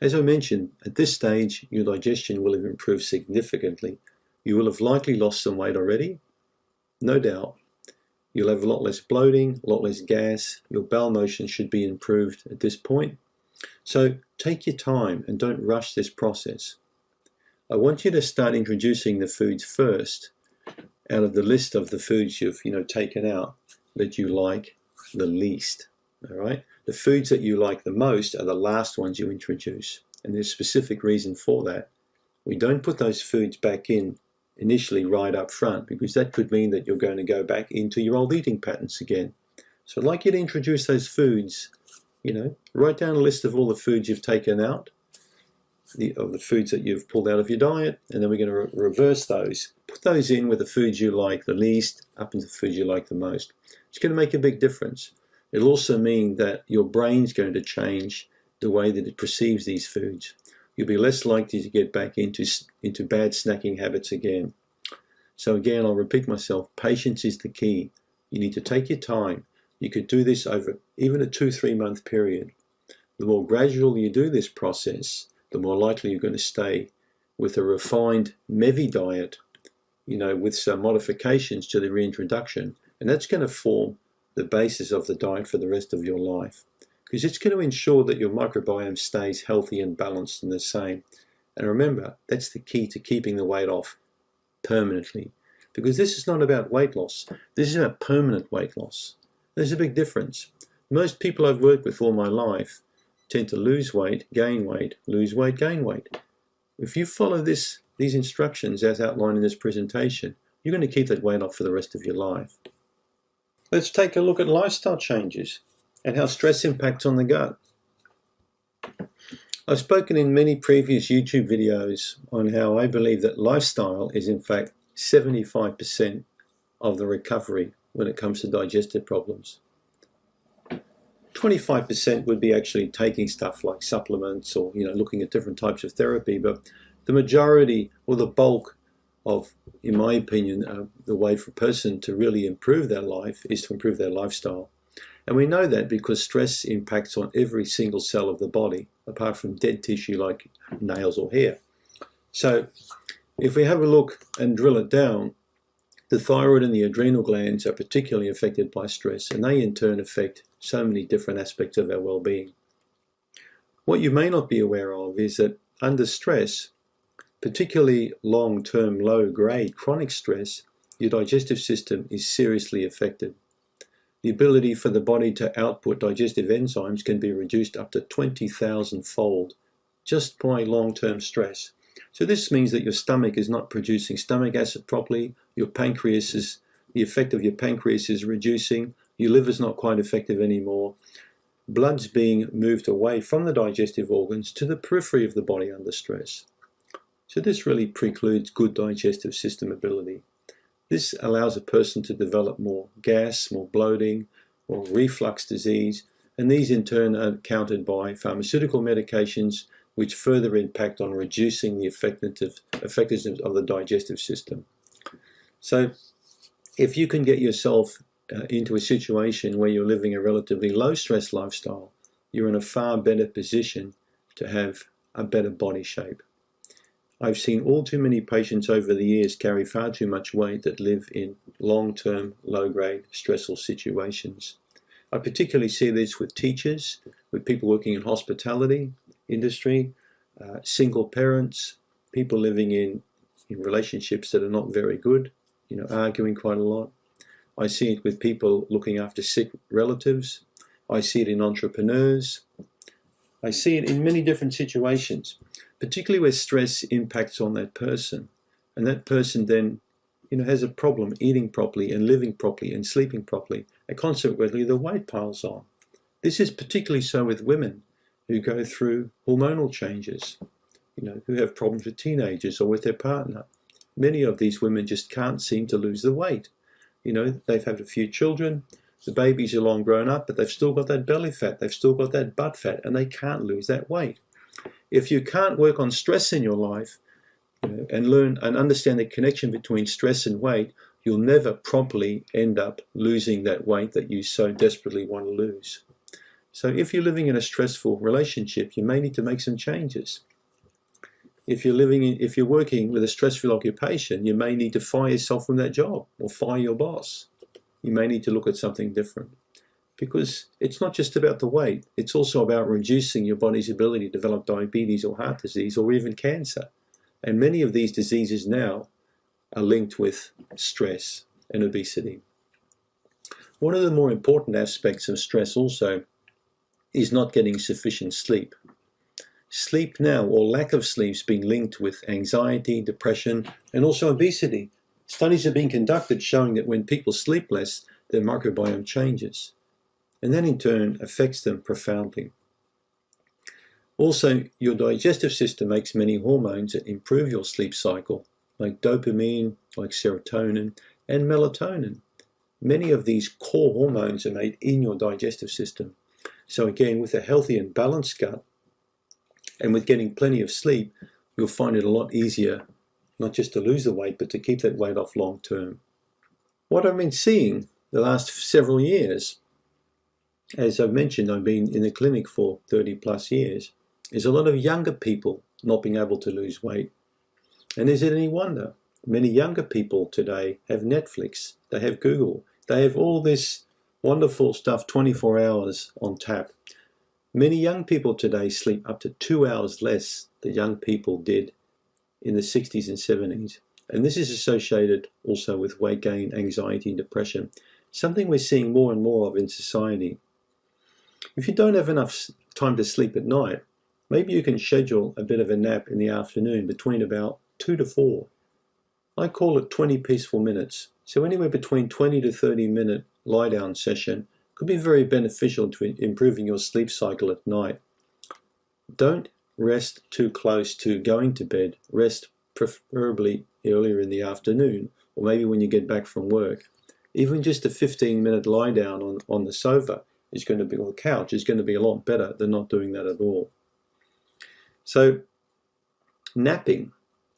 As I mentioned, at this stage, your digestion will have improved significantly. You will have likely lost some weight already, no doubt. You'll have a lot less bloating, a lot less gas. Your bowel motion should be improved at this point. So take your time and don't rush this process. I want you to start introducing the foods first out of the list of the foods you've taken out that you like the least. All right? The foods that you like the most are the last ones you introduce. And there's a specific reason for that. We don't put those foods back in initially right up front, because that could mean that you're going to go back into your old eating patterns again. So I'd like you to introduce those foods. Write down a list of all the foods you've taken out, of the foods that you've pulled out of your diet, and then we're going to reverse those. Put those in with the foods you like the least up into the foods you like the most. It's going to make a big difference. It'll also mean that your brain's going to change the way that it perceives these foods. You'll be less likely to get back into bad snacking habits again. So again, I'll repeat myself, patience is the key. You need to take your time. You could do this over even a 2-3 month period. The more gradual you do this process, the more likely you're going to stay with a refined MEVI diet, with some modifications to the reintroduction. And that's going to form the basis of the diet for the rest of your life, because it's going to ensure that your microbiome stays healthy and balanced and the same. And remember, that's the key to keeping the weight off permanently, because this is not about weight loss. This is about permanent weight loss. There's a big difference. Most people I've worked with all my life tend to lose weight, gain weight, lose weight, gain weight. If you follow these instructions as outlined in this presentation, you're going to keep that weight off for the rest of your life. Let's take a look at lifestyle changes and how stress impacts on the gut. I've spoken in many previous YouTube videos on how I believe that lifestyle is in fact 75% of the recovery when it comes to digestive problems. 25% would be actually taking stuff like supplements or looking at different types of therapy, but the majority or the bulk of, in my opinion, the way for a person to really improve their life is to improve their lifestyle. And we know that because stress impacts on every single cell of the body, apart from dead tissue like nails or hair. So if we have a look and drill it down, the thyroid and the adrenal glands are particularly affected by stress, and they in turn affect so many different aspects of our well-being. What you may not be aware of is that under stress, particularly long-term, low-grade chronic stress, your digestive system is seriously affected. The ability for the body to output digestive enzymes can be reduced up to 20,000-fold just by long-term stress. So this means that your stomach is not producing stomach acid properly, the effect of your pancreas is reducing, your liver's not quite effective anymore, blood's being moved away from the digestive organs to the periphery of the body under stress. So this really precludes good digestive system ability. This allows a person to develop more gas, more bloating, or reflux disease, and these in turn are countered by pharmaceutical medications which further impact on reducing the effectiveness of the digestive system. So if you can get yourself into a situation where you're living a relatively low stress lifestyle, you're in a far better position to have a better body shape. I've seen all too many patients over the years carry far too much weight that live in long-term, low-grade, stressful situations. I particularly see this with teachers, with people working in hospitality industry, single parents, people living in relationships that are not very good, arguing quite a lot. I see it with people looking after sick relatives. I see it in entrepreneurs. I see it in many different situations, particularly where stress impacts on that person. And that person then, has a problem eating properly and living properly and sleeping properly. And consequently, the weight piles on. This is particularly so with women who go through hormonal changes, who have problems with teenagers or with their partner. Many of these women just can't seem to lose the weight. They've had a few children, the babies are long grown up, but they've still got that belly fat, they've still got that butt fat, and they can't lose that weight. If you can't work on stress in your life, and learn and understand the connection between stress and weight, you'll never properly end up losing that weight that you so desperately want to lose. So if you're living in a stressful relationship, you may need to make some changes. If you're working with a stressful occupation, you may need to fire yourself from that job or fire your boss. You may need to look at something different, because it's not just about the weight, it's also about reducing your body's ability to develop diabetes or heart disease or even cancer. And many of these diseases now are linked with stress and obesity. One of the more important aspects of stress also is not getting sufficient sleep. sleep now, or lack of sleep, is being linked with anxiety, depression, and also obesity. Studies are being conducted showing that when people sleep less, their microbiome changes, and that in turn affects them profoundly. Also, your digestive system makes many hormones that improve your sleep cycle, like dopamine, like serotonin, and melatonin. Many of these core hormones are made in your digestive system. So again, with a healthy and balanced gut, and with getting plenty of sleep, you'll find it a lot easier, not just to lose the weight, but to keep that weight off long term. What I've been seeing the last several years, as I've mentioned, I've been in the clinic for 30 plus years, is a lot of younger people not being able to lose weight. And is it any wonder? Many younger people today have Netflix, they have Google, they have all this wonderful stuff 24 hours on tap. Many young people today sleep up to 2 hours less than young people did in the 60s and 70s. And this is associated also with weight gain, anxiety, and depression, something we're seeing more and more of in society. If you don't have enough time to sleep at night, maybe you can schedule a bit of a nap in the afternoon between about 2 to 4. I call it 20 peaceful minutes. So anywhere between 20 to 30 minute lie down session could be very beneficial to improving your sleep cycle at night. Don't rest too close to going to bed. Rest preferably earlier in the afternoon, or maybe when you get back from work. Even just a 15-minute lie down on the sofa is going to be, or the couch, is going to be a lot better than not doing that at all. So napping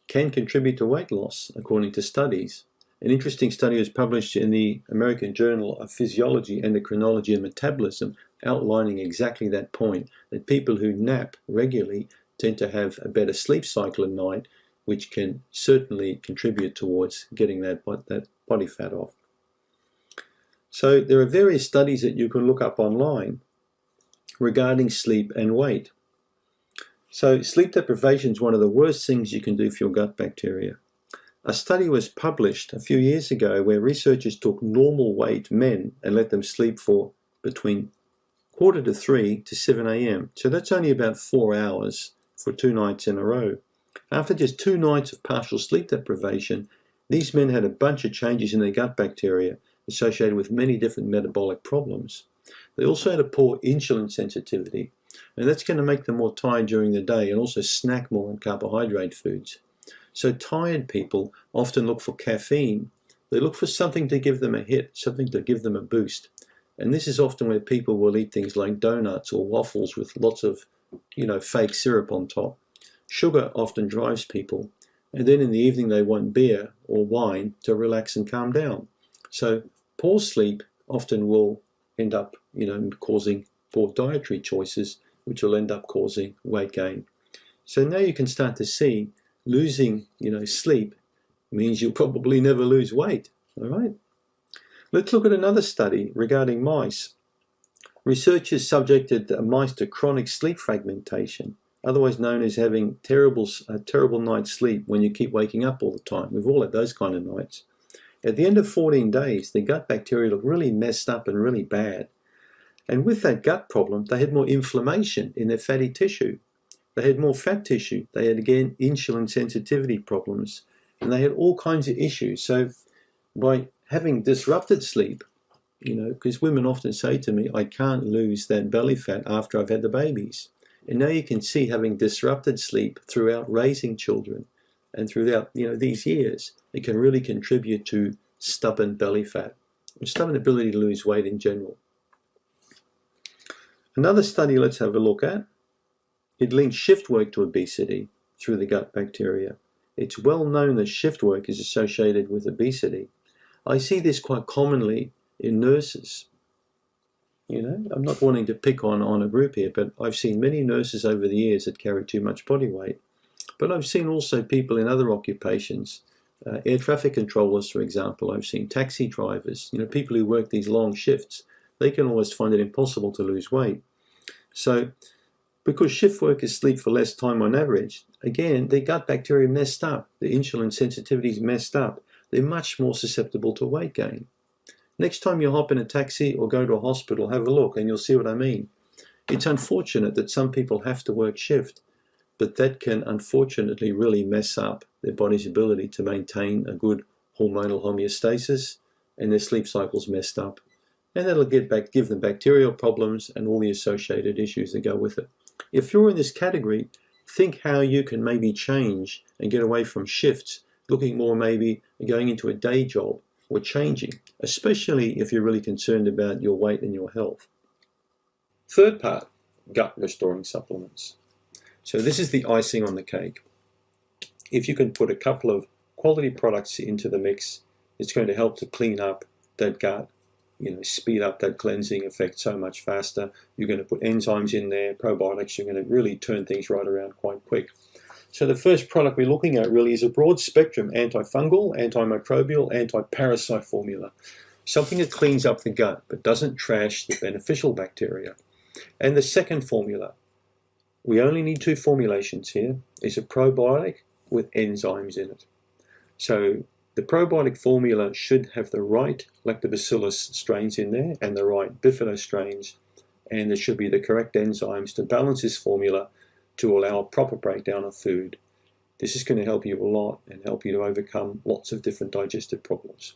can contribute to weight loss, according to studies. An interesting study was published in the American Journal of Physiology, Endocrinology and Metabolism, outlining exactly that point, that people who nap regularly tend to have a better sleep cycle at night, which can certainly contribute towards getting that body fat off. So there are various studies that you can look up online regarding sleep and weight. So sleep deprivation is one of the worst things you can do for your gut bacteria. A study was published a few years ago where researchers took normal weight men and let them sleep for between 2:45 to 7 a.m. So that's only about 4 hours for 2 nights in a row. After just 2 nights of partial sleep deprivation, these men had a bunch of changes in their gut bacteria associated with many different metabolic problems. They also had a poor insulin sensitivity, and that's going to make them more tired during the day and also snack more on carbohydrate foods. So tired people often look for caffeine. They look for something to give them a hit, something to give them a boost. And this is often where people will eat things like donuts or waffles with lots of, fake syrup on top. Sugar often drives people. And then in the evening they want beer or wine to relax and calm down. So poor sleep often will end up, causing poor dietary choices, which will end up causing weight gain. So now you can start to see losing, sleep means you'll probably never lose weight, all right? Let's look at another study regarding mice. Researchers subjected mice to chronic sleep fragmentation, otherwise known as having a terrible night's sleep when you keep waking up all the time. We've all had those kind of nights. At the end of 14 days, the gut bacteria looked really messed up and really bad. And with that gut problem, they had more inflammation in their fatty tissue. They had more fat tissue. They had, again, insulin sensitivity problems. And they had all kinds of issues. So by having disrupted sleep, because women often say to me, I can't lose that belly fat after I've had the babies. And now you can see having disrupted sleep throughout raising children and throughout, these years, it can really contribute to stubborn belly fat, or stubborn ability to lose weight in general. Another study let's have a look at. It links shift work to obesity through the gut bacteria. It's well known that shift work is associated with obesity. I see this quite commonly in nurses. I'm not wanting to pick on a group here, but I've seen many nurses over the years that carry too much body weight. But I've seen also people in other occupations, air traffic controllers, for example. I've seen taxi drivers, people who work these long shifts. They can always find it impossible to lose weight. So because shift workers sleep for less time on average, again, their gut bacteria messed up. The insulin sensitivity is messed up. They're much more susceptible to weight gain. Next time you hop in a taxi or go to a hospital, have a look and you'll see what I mean. It's unfortunate that some people have to work shift, but that can unfortunately really mess up their body's ability to maintain a good hormonal homeostasis, and their sleep cycle's messed up. And that'll give them bacterial problems and all the associated issues that go with it. If you're in this category, think how you can maybe change and get away from shifts, looking more maybe going into a day job or changing, especially if you're really concerned about your weight and your health. Third part, gut restoring supplements. So this is the icing on the cake. If you can put a couple of quality products into the mix, it's going to help to clean up that gut, speed up that cleansing effect so much faster. You're going to put enzymes in there, probiotics, you're going to really turn things right around quite quick. So the first product we're looking at really is a broad spectrum antifungal, antimicrobial, anti-parasite formula. Something that cleans up the gut but doesn't trash the beneficial bacteria. And the second formula, we only need 2 formulations here, is a probiotic with enzymes in it. So the probiotic formula should have the right lactobacillus strains in there and the right bifido strains, and there should be the correct enzymes to balance this formula to allow a proper breakdown of food. This is going to help you a lot and help you to overcome lots of different digestive problems.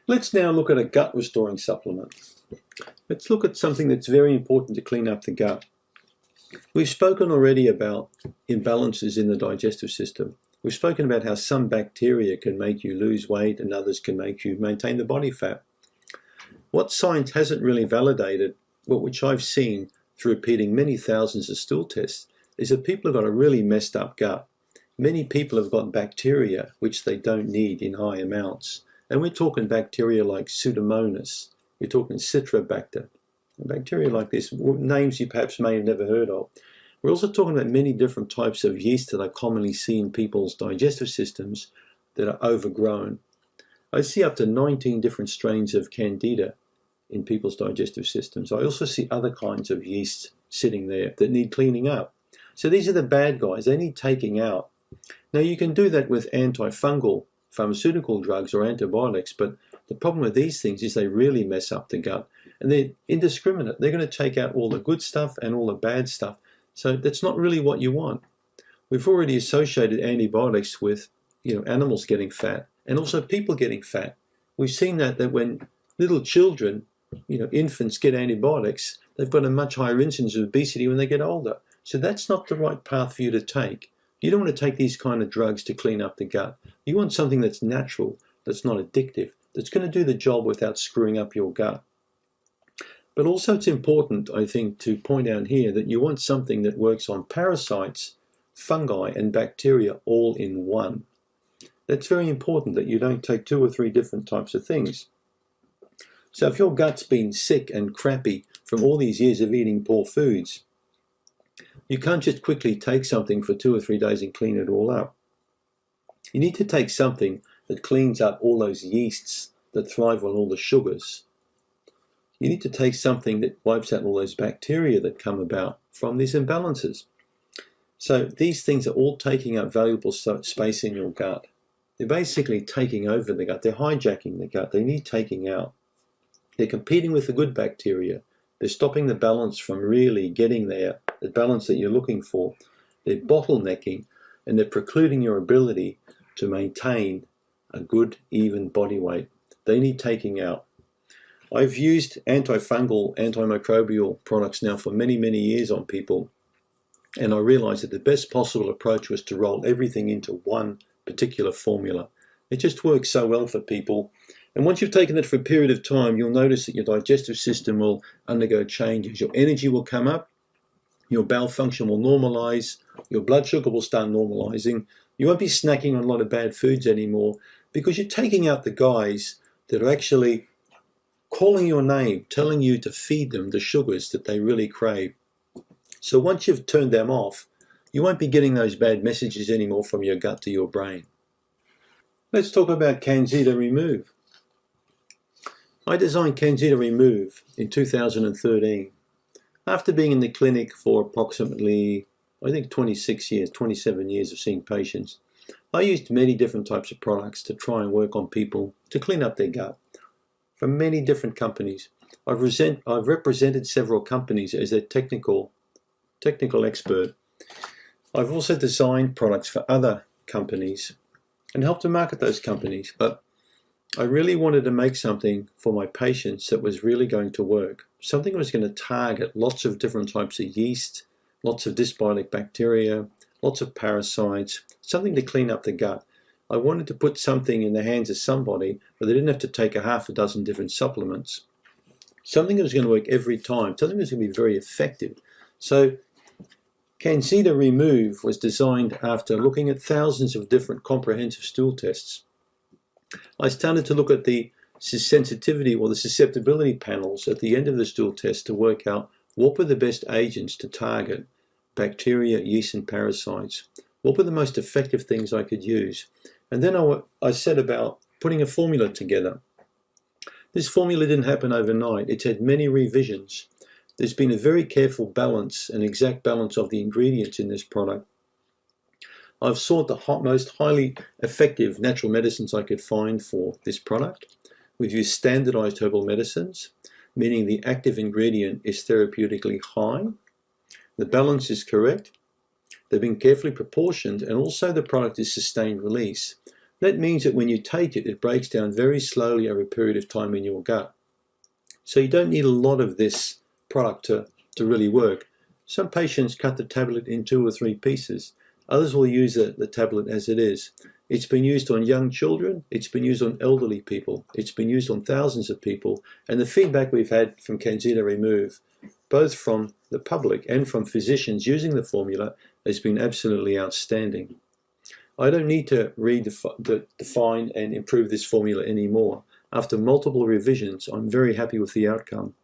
Let's now look at a gut restoring supplement. Let's look at something that's very important to clean up the gut. We've spoken already about imbalances in the digestive system. We've spoken about how some bacteria can make you lose weight and others can make you maintain the body fat. What science hasn't really validated, but which I've seen through repeating many thousands of stool tests, is that people have got a really messed up gut. Many people have got bacteria which they don't need in high amounts. And we're talking bacteria like Pseudomonas, we're talking Citrobacter, bacteria like this, names you perhaps may have never heard of. We're also talking about many different types of yeast that are commonly seen in people's digestive systems that are overgrown. I see up to 19 different strains of Candida in people's digestive systems. I also see other kinds of yeast sitting there that need cleaning up. So these are the bad guys, they need taking out. Now you can do that with antifungal pharmaceutical drugs or antibiotics, but the problem with these things is they really mess up the gut and they're indiscriminate. They're going to take out all the good stuff and all the bad stuff. So that's not really what you want. We've already associated antibiotics with animals getting fat and also people getting fat. We've seen that when little children, infants get antibiotics, they've got a much higher incidence of obesity when they get older. So that's not the right path for you to take. You don't want to take these kind of drugs to clean up the gut. You want something that's natural, that's not addictive, that's going to do the job without screwing up your gut. But also it's important, I think, to point out here that you want something that works on parasites, fungi, and bacteria all in one. That's very important that you don't take 2 or 3 different types of things. So if your gut's been sick and crappy from all these years of eating poor foods, you can't just quickly take something for 2 or 3 days and clean it all up. You need to take something that cleans up all those yeasts that thrive on all the sugars. You need to take something that wipes out all those bacteria that come about from these imbalances. So these things are all taking up valuable space in your gut. They're basically taking over the gut. They're hijacking the gut. They need taking out. They're competing with the good bacteria. They're stopping the balance from really getting there, the balance that you're looking for. They're bottlenecking and they're precluding your ability to maintain a good, even body weight. They need taking out. I've used antifungal, antimicrobial products now for many, many years on people, and I realized that the best possible approach was to roll everything into one particular formula. It just works so well for people. And once you've taken it for a period of time, you'll notice that your digestive system will undergo changes. Your energy will come up, your bowel function will normalize, your blood sugar will start normalizing. You won't be snacking on a lot of bad foods anymore because you're taking out the guys that are actually calling your name, telling you to feed them the sugars that they really crave. So once you've turned them off, you won't be getting those bad messages anymore from your gut to your brain. Let's talk about CanXida Remove. I designed CanXida Remove in 2013 after being in the clinic for approximately, I think 26 years, 27 years of seeing patients. I used many different types of products to try and work on people to clean up their gut from many different companies. I've represented several companies as their technical expert. I've also designed products for other companies and helped to market those companies, but I really wanted to make something for my patients that was really going to work. Something that was going to target lots of different types of yeast, lots of dysbiotic bacteria, lots of parasites, something to clean up the gut. I wanted to put something in the hands of somebody where they didn't have to take a half a dozen different supplements. Something that was going to work every time, something that was going to be very effective. So CanXida Remove was designed after looking at thousands of different comprehensive stool tests. I started to look at the sensitivity or the susceptibility panels at the end of the stool test to work out what were the best agents to target bacteria, yeast, and parasites. What were the most effective things I could use? And then I set about putting a formula together. This formula didn't happen overnight. It's had many revisions. There's been a very careful balance, an exact balance of the ingredients in this product. I've sought the most highly effective natural medicines I could find for this product. We've used standardized herbal medicines, meaning the active ingredient is therapeutically high. The balance is correct. They've been carefully proportioned, and also the product is sustained release. That means that when you take it, it breaks down very slowly over a period of time in your gut. So you don't need a lot of this product to really work. Some patients cut the tablet in 2 or 3 pieces. Others will use the tablet as it is. It's been used on young children, it's been used on elderly people, it's been used on thousands of people, and the feedback we've had from CanXida Remove, both from the public and from physicians using the formula, has been absolutely outstanding. I don't need to define and improve this formula anymore. After multiple revisions, I'm very happy with the outcome.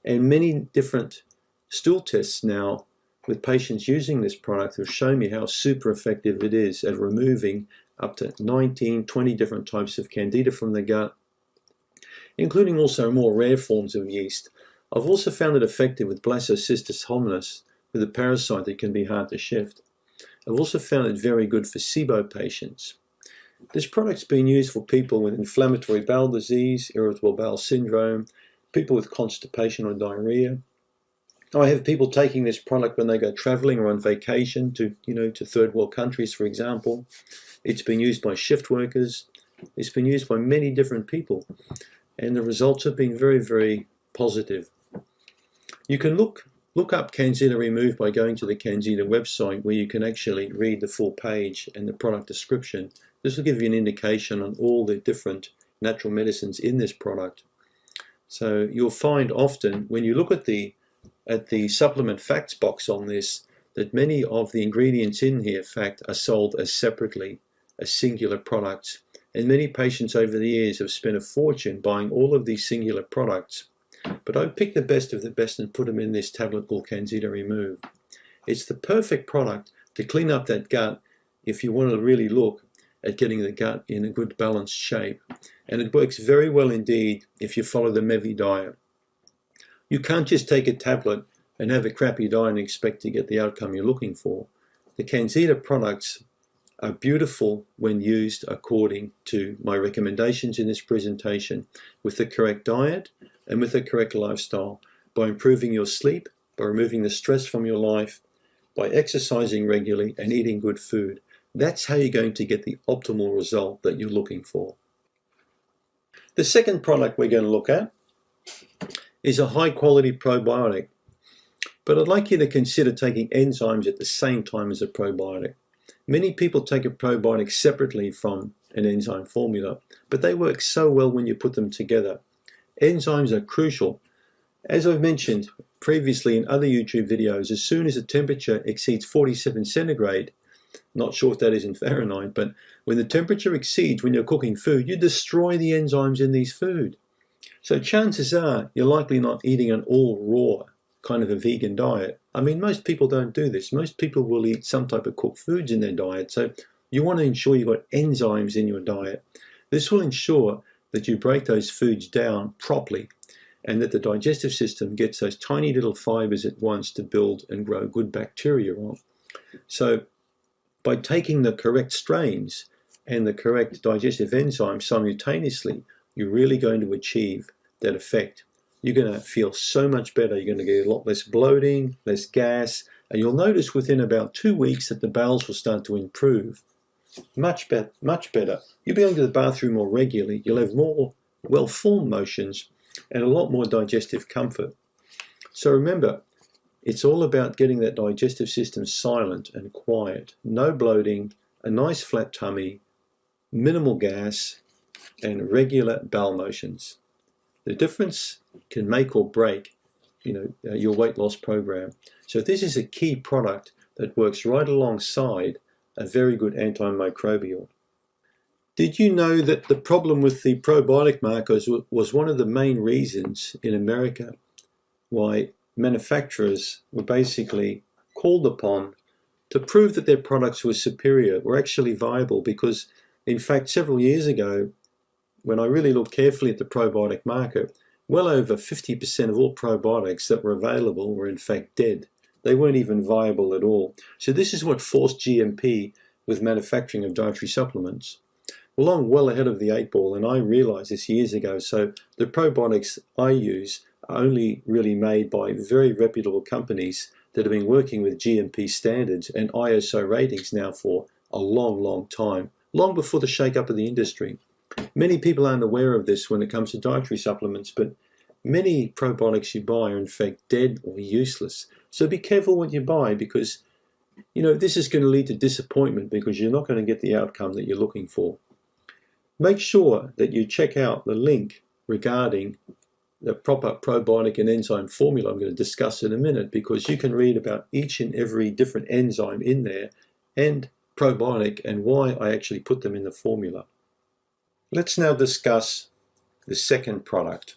And many different stool tests now with patients using this product have shown me how super effective it is at removing up to 19, 20 different types of candida from the gut, including also more rare forms of yeast. I've also found it effective with Blastocystis hominis, with a parasite that can be hard to shift. I've also found it very good for SIBO patients. This product's been used for people with inflammatory bowel disease, irritable bowel syndrome, people with constipation or diarrhea. I have people taking this product when they go traveling or on vacation to third world countries, for example. It's been used by shift workers. It's been used by many different people, and the results have been very, very positive. You can look up CanXida Remove by going to the CanXida website, where you can actually read the full page and the product description. This will give you an indication on all the different natural medicines in this product. So you'll find often when you look at the supplement facts box on this, that many of the ingredients in here, in fact, are sold as separately, as singular products. And many patients over the years have spent a fortune buying all of these singular products. But I've picked the best of the best and put them in this tablet called CanXida Remove. It's the perfect product to clean up that gut if you want to really look at getting the gut in a good balanced shape. And it works very well indeed if you follow the MEVI diet. You can't just take a tablet and have a crappy diet and expect to get the outcome you're looking for. The CanXida products are beautiful when used according to my recommendations in this presentation, with the correct diet and with the correct lifestyle, by improving your sleep, by removing the stress from your life, by exercising regularly and eating good food. That's how you're going to get the optimal result that you're looking for. The second product we're going to look at is a high quality probiotic, but I'd like you to consider taking enzymes at the same time as a probiotic. Many people take a probiotic separately from an enzyme formula, but they work so well when you put them together. Enzymes are crucial. As I've mentioned previously in other YouTube videos, as soon as the temperature exceeds 47 centigrade, not sure if that is in Fahrenheit, but when the temperature exceeds when you're cooking food, you destroy the enzymes in these food. So chances are you're likely not eating an all raw kind of a vegan diet. I mean, most people don't do this. Most people will eat some type of cooked foods in their diet. So you want to ensure you've got enzymes in your diet. This will ensure that you break those foods down properly and that the digestive system gets those tiny little fibers it wants to build and grow good bacteria on. So by taking the correct strains and the correct digestive enzymes simultaneously, you're really going to achieve that effect. You're going to feel so much better. You're going to get a lot less bloating, less gas, And you'll notice within about 2 weeks that the bowels will start to improve. Much better. You'll be going to the bathroom more regularly. You'll have more well-formed motions and a lot more digestive comfort. So remember, it's all about getting that digestive system silent and quiet. No bloating, a nice flat tummy, minimal gas, and regular bowel motions. The difference can make or break, your weight loss program. So this is a key product that works right alongside a very good antimicrobial. Did you know that the problem with the probiotic markers was one of the main reasons in America why manufacturers were basically called upon to prove that their products were superior, were actually viable? Because in fact, several years ago, when I really looked carefully at the probiotic market, well over 50% of all probiotics that were available were in fact dead. They weren't even viable at all. So this is what forced GMP with manufacturing of dietary supplements. Well, I'm well ahead of the 8 ball, and I realized this years ago. So the probiotics I use are only really made by very reputable companies that have been working with GMP standards and ISO ratings now for a long, long time, long before the shake-up of the industry. Many people aren't aware of this when it comes to dietary supplements, but many probiotics you buy are in fact dead or useless. So be careful what you buy, because this is going to lead to disappointment because you're not going to get the outcome that you're looking for. Make sure that you check out the link regarding the proper probiotic and enzyme formula I'm going to discuss in a minute, because you can read about each and every different enzyme in there and probiotic and why I actually put them in the formula. Let's now discuss the second product.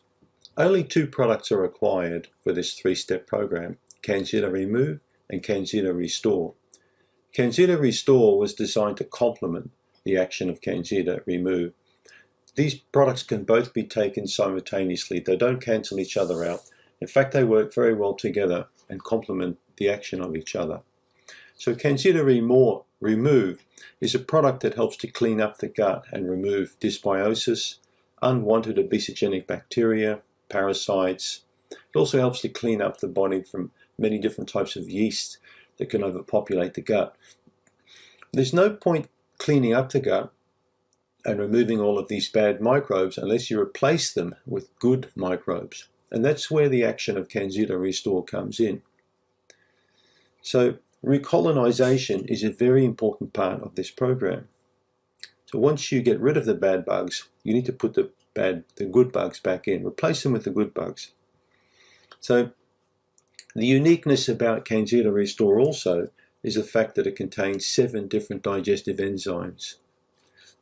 Only 2 products are required for this 3-step program: CanXida Remove and CanXida Restore. CanXida Restore was designed to complement the action of CanXida Remove. These products can both be taken simultaneously. They don't cancel each other out. In fact, they work very well together and complement the action of each other. So CanXida Remove is a product that helps to clean up the gut and remove dysbiosis, unwanted obesogenic bacteria, parasites. It also helps to clean up the body from many different types of yeast that can overpopulate the gut. There's no point cleaning up the gut and removing all of these bad microbes unless you replace them with good microbes. And that's where the action of CanXida Restore comes in. So recolonization is a very important part of this program. So once you get rid of the bad bugs, you need to put the good bugs back in. Replace them with the good bugs. So the uniqueness about CanXida Restore also is the fact that it contains 7 different digestive enzymes.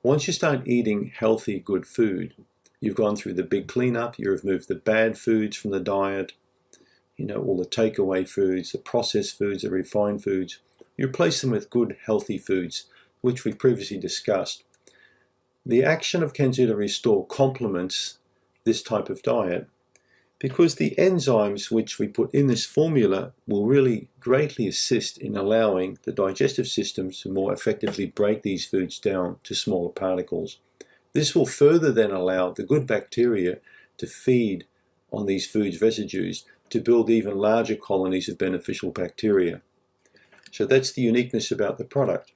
Once you start eating healthy, good food, you've gone through the big cleanup, you removed the bad foods from the diet, all the takeaway foods, the processed foods, the refined foods. You replace them with good, healthy foods, which we previously discussed. The action of CanXida Restore complements this type of diet because the enzymes which we put in this formula will really greatly assist in allowing the digestive system to more effectively break these foods down to smaller particles. This will further then allow the good bacteria to feed on these foods residues to build even larger colonies of beneficial bacteria. So that's the uniqueness about the product.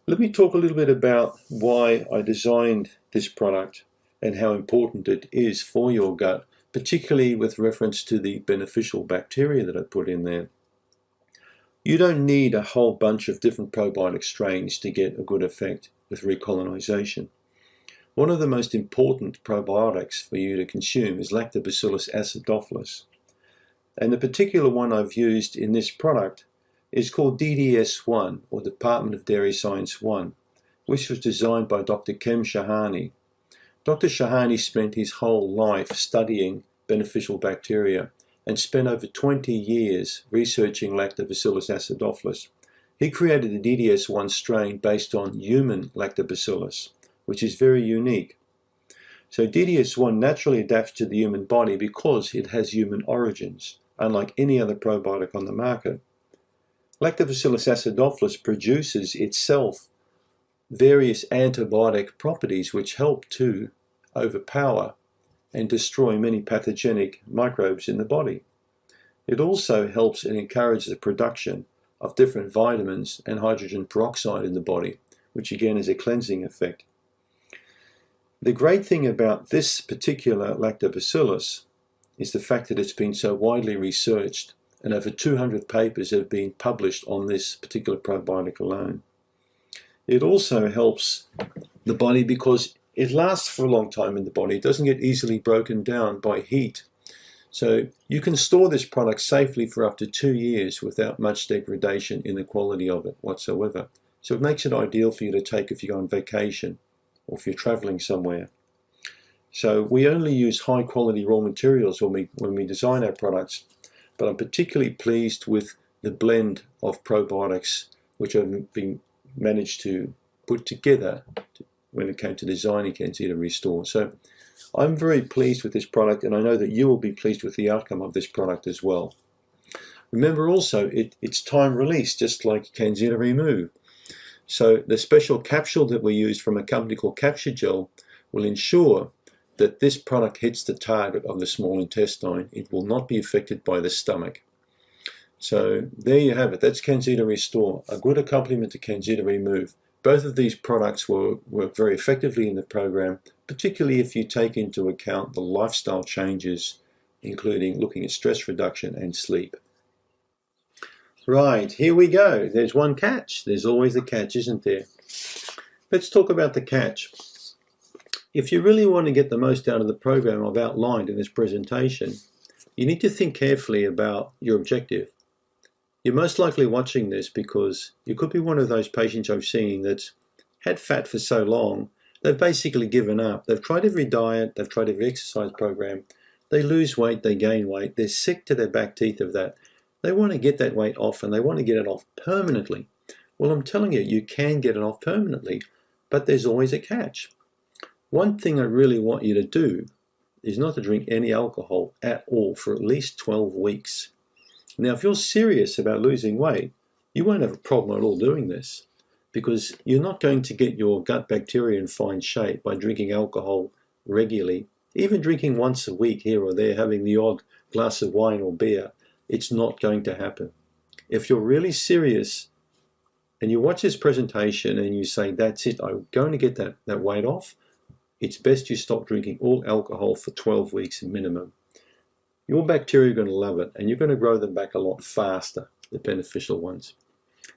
Let me talk a little bit about why I designed this product and how important it is for your gut, particularly with reference to the beneficial bacteria that I put in there. You don't need a whole bunch of different probiotic strains to get a good effect with recolonization. One of the most important probiotics for you to consume is Lactobacillus acidophilus. And the particular one I've used in this product is called DDS1, or Department of Dairy Science 1, which was designed by Dr. Kem Shahani. Dr. Shahani spent his whole life studying beneficial bacteria and spent over 20 years researching Lactobacillus acidophilus. He created the DDS1 strain based on human Lactobacillus, which is very unique. So DDS1 naturally adapts to the human body because it has human origins, unlike any other probiotic on the market. Lactobacillus acidophilus produces itself various antibiotic properties which help to overpower and destroy many pathogenic microbes in the body. It also helps and encourages the production of different vitamins and hydrogen peroxide in the body, which again is a cleansing effect. The great thing about this particular lactobacillus is the fact that it's been so widely researched, and over 200 papers have been published on this particular probiotic alone. It also helps the body because it lasts for a long time in the body. It doesn't get easily broken down by heat. So you can store this product safely for up to 2 years without much degradation in the quality of it whatsoever. So it makes it ideal for you to take if you go on vacation or if you're traveling somewhere. So we only use high quality raw materials when we design our products, but I'm particularly pleased with the blend of probiotics which have been managed to put together when it came to designing CanXida Restore. So I'm very pleased with this product, and I know that you will be pleased with the outcome of this product as well. Remember also, it's time released, just like CanXida Remove. So the special capsule that we use from a company called Capsugel will ensure that this product hits the target of the small intestine. It will not be affected by the stomach. So there you have it. That's CanXida Restore, a good accompaniment to CanXida Remove. Both of these products work very effectively in the program, particularly if you take into account the lifestyle changes, including looking at stress reduction and sleep. Right, here we go. There's one catch. There's always a catch, isn't there? Let's talk about the catch. If you really want to get the most out of the program I've outlined in this presentation, you need to think carefully about your objective. You're most likely watching this because you could be one of those patients I've seen that's had fat for so long, they've basically given up. They've tried every diet, they've tried every exercise program, they lose weight, they gain weight, they're sick to their back teeth of that. They want to get that weight off, and they want to get it off permanently. Well, I'm telling you, you can get it off permanently, but there's always a catch. One thing I really want you to do is not to drink any alcohol at all for at least 12 weeks. Now, if you're serious about losing weight, you won't have a problem at all doing this, because you're not going to get your gut bacteria in fine shape by drinking alcohol regularly. Even drinking once a week here or there, having the odd glass of wine or beer, it's not going to happen. If you're really serious and you watch this presentation and you say, that's it, I'm going to get that weight off, it's best you stop drinking all alcohol for 12 weeks minimum. Your bacteria are going to love it, and you're going to grow them back a lot faster, the beneficial ones.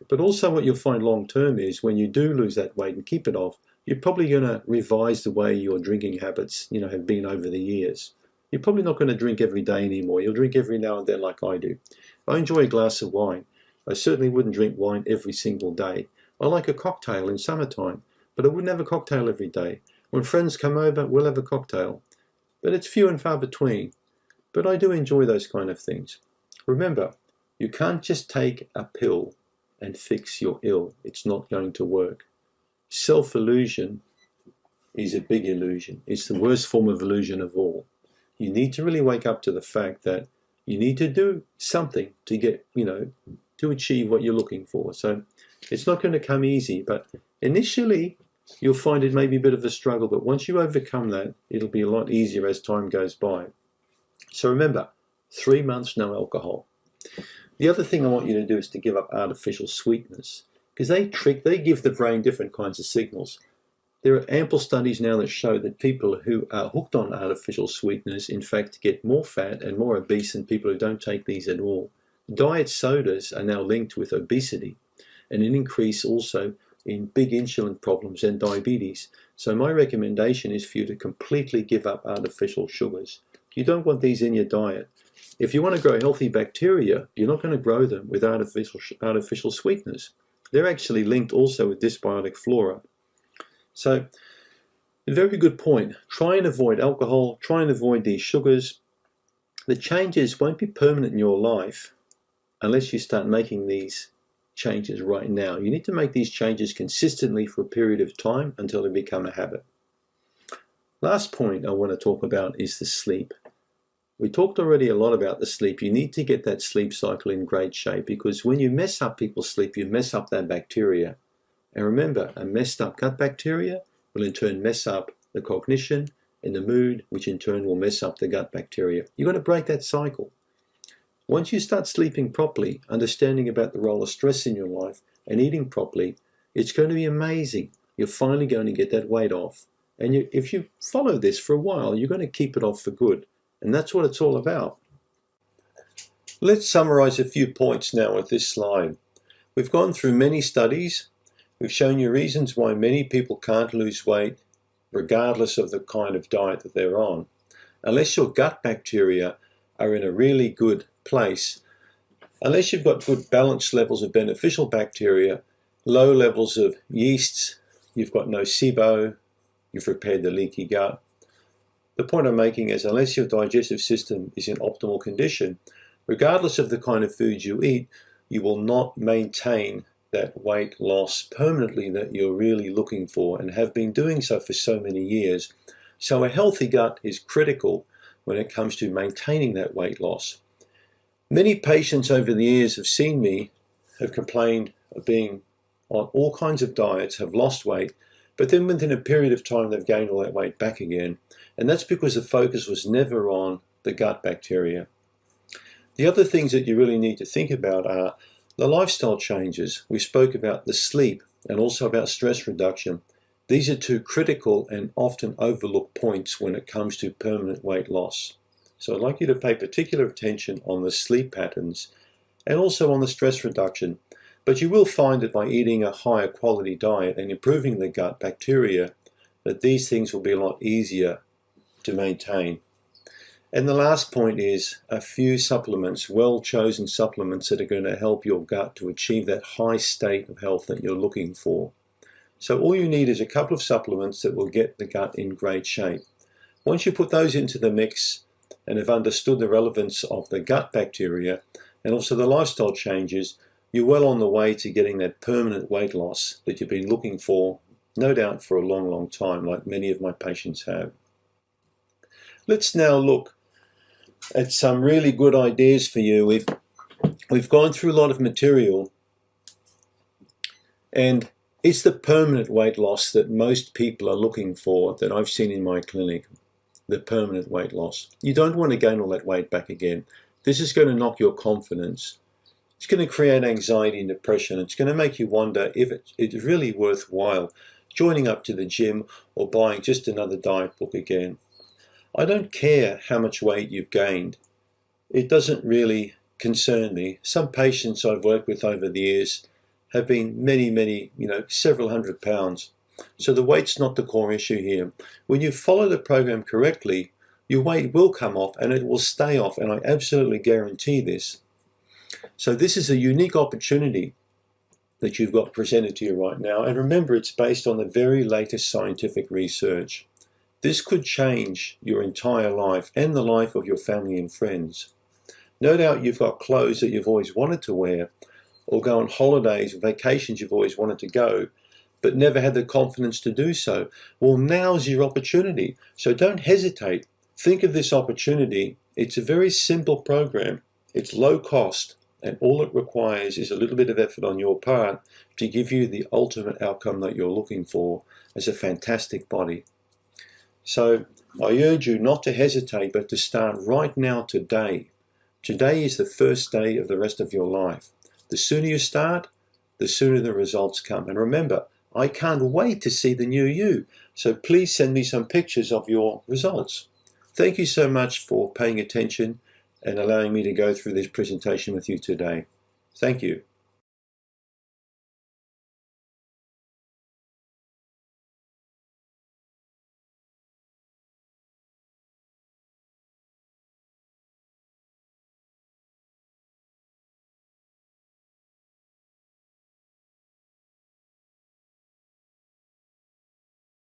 But also what you'll find long term is when you do lose that weight and keep it off, you're probably going to revise the way your drinking habits, have been over the years. You're probably not going to drink every day anymore. You'll drink every now and then like I do. I enjoy a glass of wine. I certainly wouldn't drink wine every single day. I like a cocktail in summertime, but I wouldn't have a cocktail every day. When friends come over, we'll have a cocktail. But it's few and far between. But I do enjoy those kind of things. Remember, you can't just take a pill and fix your ill. It's not going to work. Self-illusion is a big illusion. It's the worst form of illusion of all. You need to really wake up to the fact that you need to do something to get, to achieve what you're looking for. So it's not going to come easy, but initially you'll find it may be a bit of a struggle, but once you overcome that, it'll be a lot easier as time goes by. So remember, 3 months, no alcohol. The other thing I want you to do is to give up artificial sweeteners, because they give the brain different kinds of signals. There are ample studies now that show that people who are hooked on artificial sweeteners, in fact, get more fat and more obese than people who don't take these at all. Diet sodas are now linked with obesity and an increase also in big insulin problems and diabetes. So my recommendation is for you to completely give up artificial sugars. You don't want these in your diet. If you want to grow healthy bacteria, you're not going to grow them with artificial sweeteners. They're actually linked also with dysbiotic flora. So, a very good point. Try and avoid alcohol, try and avoid these sugars. The changes won't be permanent in your life unless you start making these changes right now. You need to make these changes consistently for a period of time until they become a habit. Last point I want to talk about is the sleep. We talked already a lot about the sleep. You need to get that sleep cycle in great shape, because when you mess up people's sleep, you mess up that bacteria. And remember, a messed up gut bacteria will in turn mess up the cognition and the mood, which in turn will mess up the gut bacteria. You've got to break that cycle. Once you start sleeping properly, understanding about the role of stress in your life, and eating properly, it's going to be amazing. You're finally going to get that weight off. And if you follow this for a while, you're going to keep it off for good. And that's what it's all about. Let's summarize a few points now with this slide. We've gone through many studies. We've shown you reasons why many people can't lose weight, regardless of the kind of diet that they're on. Unless your gut bacteria are in a really good place, unless you've got good balanced levels of beneficial bacteria, low levels of yeasts, you've got no SIBO, you've repaired the leaky gut. The point I'm making is unless your digestive system is in optimal condition, regardless of the kind of foods you eat, you will not maintain that weight loss permanently that you're really looking for and have been doing so for so many years. So a healthy gut is critical when it comes to maintaining that weight loss. Many patients over the years have seen me, have complained of being on all kinds of diets, have lost weight, but then within a period of time they've gained all that weight back again. And that's because the focus was never on the gut bacteria. The other things that you really need to think about are the lifestyle changes. We spoke about the sleep and also about stress reduction. These are two critical and often overlooked points when it comes to permanent weight loss. So I'd like you to pay particular attention on the sleep patterns and also on the stress reduction. But you will find that by eating a higher quality diet and improving the gut bacteria, that these things will be a lot easier to maintain. And the last point is a few supplements, well-chosen supplements that are going to help your gut to achieve that high state of health that you're looking for. So all you need is a couple of supplements that will get the gut in great shape. Once you put those into the mix and have understood the relevance of the gut bacteria and also the lifestyle changes, you're well on the way to getting that permanent weight loss that you've been looking for, no doubt for a long, long time, like many of my patients have. Let's now look at some really good ideas for you. We've gone through a lot of material, and it's the permanent weight loss that most people are looking for that I've seen in my clinic, the permanent weight loss. You don't want to gain all that weight back again. This is going to knock your confidence. It's going to create anxiety and depression. It's going to make you wonder if it's really worthwhile joining up to the gym or buying just another diet book again. I don't care how much weight you've gained. It doesn't really concern me. Some patients I've worked with over the years have been many, several hundred pounds. So the weight's not the core issue here. When you follow the program correctly, your weight will come off and it will stay off, and I absolutely guarantee this. So this is a unique opportunity that you've got presented to you right now. And remember, it's based on the very latest scientific research. This could change your entire life and the life of your family and friends. No doubt you've got clothes that you've always wanted to wear, or go on holidays, vacations you've always wanted to go, but never had the confidence to do so. Well, now's your opportunity. So don't hesitate. Think of this opportunity. It's a very simple program. It's low cost, and all it requires is a little bit of effort on your part to give you the ultimate outcome that you're looking for as a fantastic body. So I urge you not to hesitate, but to start right now today. Today is the first day of the rest of your life. The sooner you start, the sooner the results come. And remember, I can't wait to see the new you. So please send me some pictures of your results. Thank you so much for paying attention and allowing me to go through this presentation with you today. Thank you.